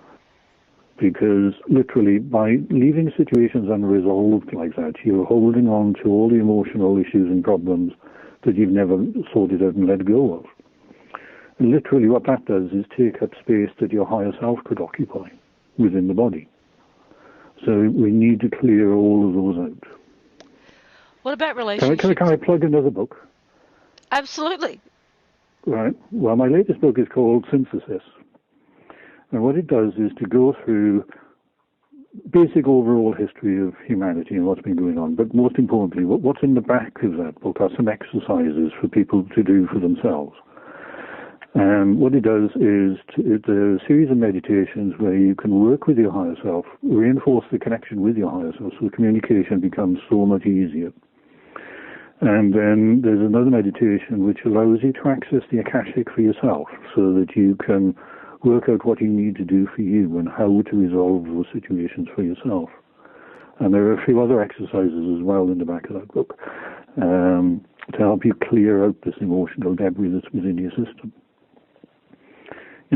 Because literally, by leaving situations unresolved like that, you're holding on to all the emotional issues and problems that you've never sorted out and let go of. And literally what that does is take up space that your higher self could occupy within the body. So we need to clear all of those out. What about relationships? Can I plug another book? Absolutely. Right. Well, my latest book is called Synthesis. And what it does is to go through basic overall history of humanity and what's been going on. But most importantly, what's in the back of that book are some exercises for people to do for themselves. And what it does is it's a series of meditations where you can work with your higher self, reinforce the connection with your higher self, so communication becomes so much easier. And then there's another meditation which allows you to access the Akashic for yourself so that you can work out what you need to do for you and how to resolve those situations for yourself. And there are a few other exercises as well in the back of that book to help you clear out this emotional debris that's within your system.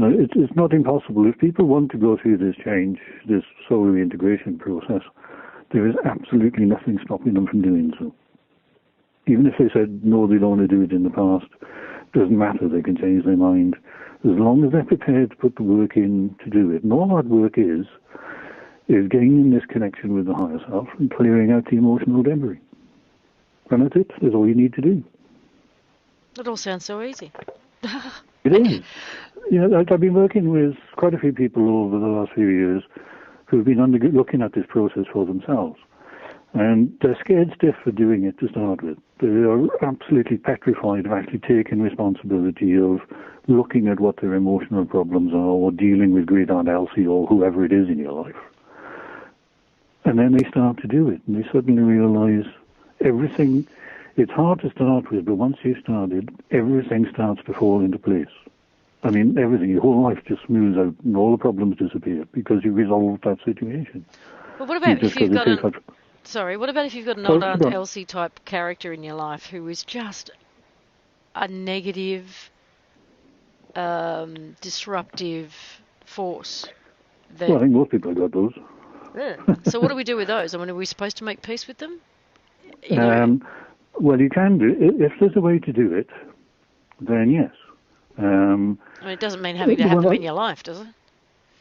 It's not impossible. If people want to go through this change, this soul reintegration process, there is absolutely nothing stopping them from doing so. Even if they said, no, they don't want to do it in the past, doesn't matter, they can change their mind. As long as they're prepared to put the work in to do it. And all that work is gaining this connection with the higher self and clearing out the emotional debris. And that's it. That's all you need to do. It all sounds so easy. It is. I've been working with quite a few people over the last few years who've been looking at this process for themselves. And they're scared stiff for doing it to start with. They are absolutely petrified of actually taking responsibility of looking at what their emotional problems are or dealing with Great Aunt Elsie or whoever it is in your life. And then they start to do it, and they suddenly realize everything. It's hard to start with, but once you've started, everything starts to fall into place. I mean, everything, your whole life just smooths out and all the problems disappear because you resolved that situation. Well, what about if you've got what about if you've got an old Aunt Elsie type character in your life who is just a negative, disruptive force? Well, I think most people have got those. Yeah. So what do we do with those? I mean, are we supposed to make peace with them? Well, you can do. If there's a way to do it, then yes. I mean, it doesn't mean having to have them in your life, does it?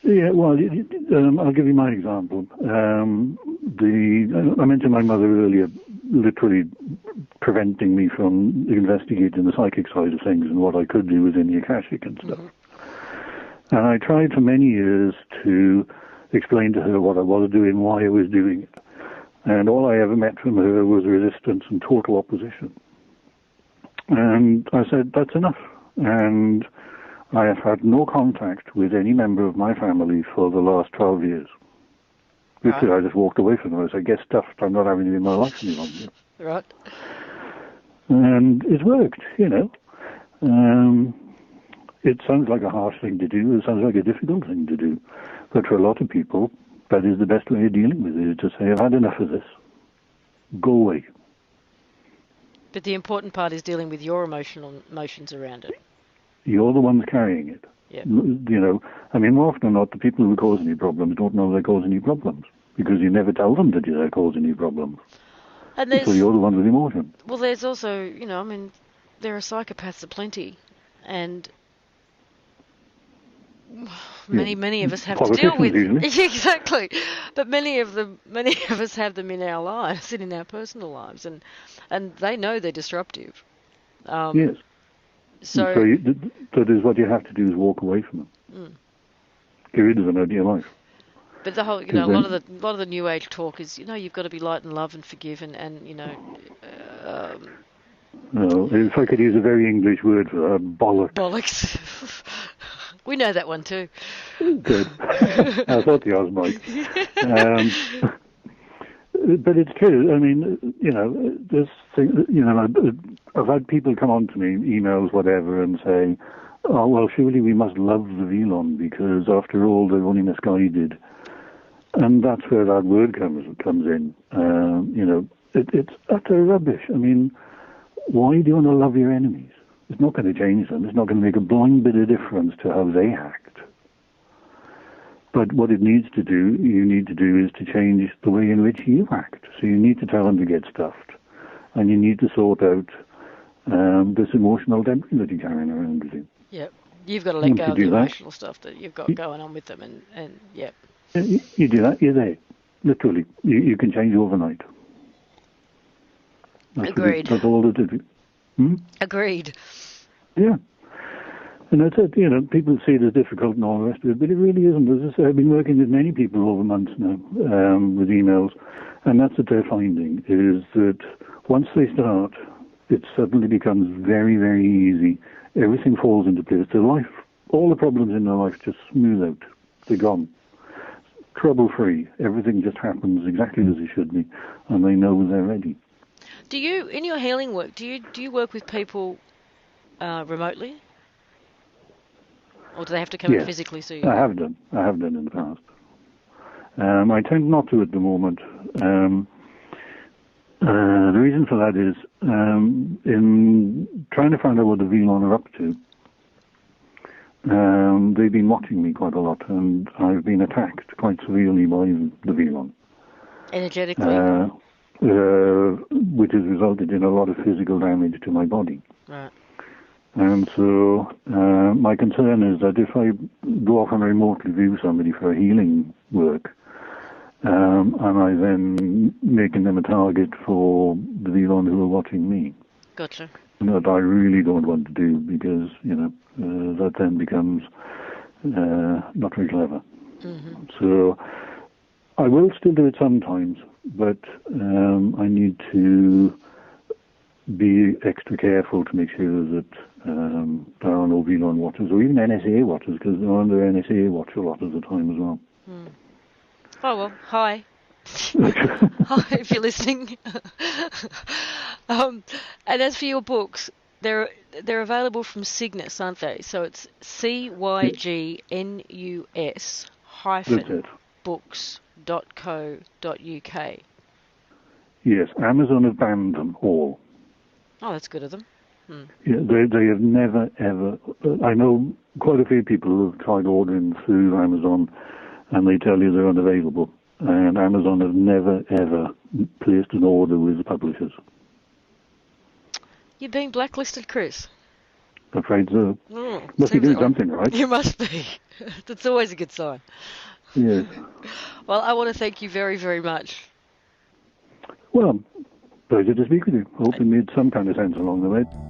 Yeah, well, I'll give you my example. I mentioned my mother earlier, literally preventing me from investigating the psychic side of things and what I could do within the Akashic and stuff. And I tried for many years to explain to her what I was doing, why I was doing it. And all I ever met from her was resistance and total opposition. And I said, that's enough. And I have had no contact with any member of my family for the last 12 years. Literally, I just walked away from them. I said, get stuffed. I'm not having it in my life any longer. Right. And it worked, you know. It sounds like a harsh thing to do. It sounds like a difficult thing to do. But for a lot of people, that is the best way of dealing with it, is to say, I've had enough of this. Go away. But the important part is dealing with your emotions around it. You're the ones carrying it. Yeah. You know, I mean, more often than not, the people who cause any problems don't know they're causing any problems because you never tell them that they're causing any problems. And so you're the one with emotion. Well, there's also, you know, I mean, there are psychopaths aplenty, and many of us have to deal with exactly. But many of us have them in our lives and in our personal lives, and they know they're disruptive. Yes. So that is what you have to do, is walk away from them. Get rid of them out of your life. But the whole, you know, a lot of the new age talk is, you know, you've got to be light and love and forgive and you know. No, if I could use a very English word for that, bollocks. Bollocks. We know that one too. Good. I thought the Oz might. But it's true. I mean, you know, this thing, you know, I've had people come on to me, emails, whatever, and say, oh, well, surely we must love the Velon because, after all, they're only misguided. And that's where that word comes in. You know, it's utter rubbish. I mean, why do you want to love your enemies? It's not going to change them. It's not going to make a blind bit of difference to how they act. But what it needs to do, you need to do, is to change the way in which you act. So you need to tell them to get stuffed. And you need to sort out this emotional debris that you're carrying around with you. Yep. You've got to let go of the emotional stuff that you've got going on with them. And yep. You do that, you're there. Literally. You can change overnight. Agreed. That's all it is. Agreed. Yeah. And that's it, you know, people see it as difficult and all the rest of it, but it really isn't. As I say, I've been working with many people over months now with emails, and that's what they're finding, is that once they start, it suddenly becomes very, very easy. Everything falls into place. Their life, all the problems in their life just smooth out. They're gone. Trouble-free. Everything just happens exactly as it should be, and they know they're ready. Do you, in your healing work, do you work with people remotely? Or do they have to come in physically see you? I have done in the past. I tend not to at the moment. The reason for that is, in trying to find out what the Velon are up to, they've been watching me quite a lot, and I've been attacked quite severely by the Velon. Energetically? Which has resulted in a lot of physical damage to my body. Right. And so my concern is that if I go off and remotely view somebody for healing work, and I then making them a target for the Velon who are watching me. Gotcha. That I really don't want to do, because, you know, that then becomes not very clever. Mm-hmm. So I will still do it sometimes, but I need to be extra careful to make sure that there are no Velon watchers, or even NSA watchers, because they're under NSA watch a lot of the time as well. Mm. Oh, well, hi. Hi, if you're listening. And as for your books, they're available from Cygnus, aren't they? So it's cygnus-books.co.uk. Yes, Amazon have banned them all. Oh, that's good of them. Yeah, they have never, ever... I know quite a few people who have tried ordering through Amazon, and they tell you they're unavailable. And Amazon have never, ever placed an order with the publishers. You're being blacklisted, Chris. Afraid so. Must be doing something right. You must be. That's always a good sign. Yes. Well, I want to thank you very, very much Well, pleasure to speak with you. Hope you made some kind of sense along the way.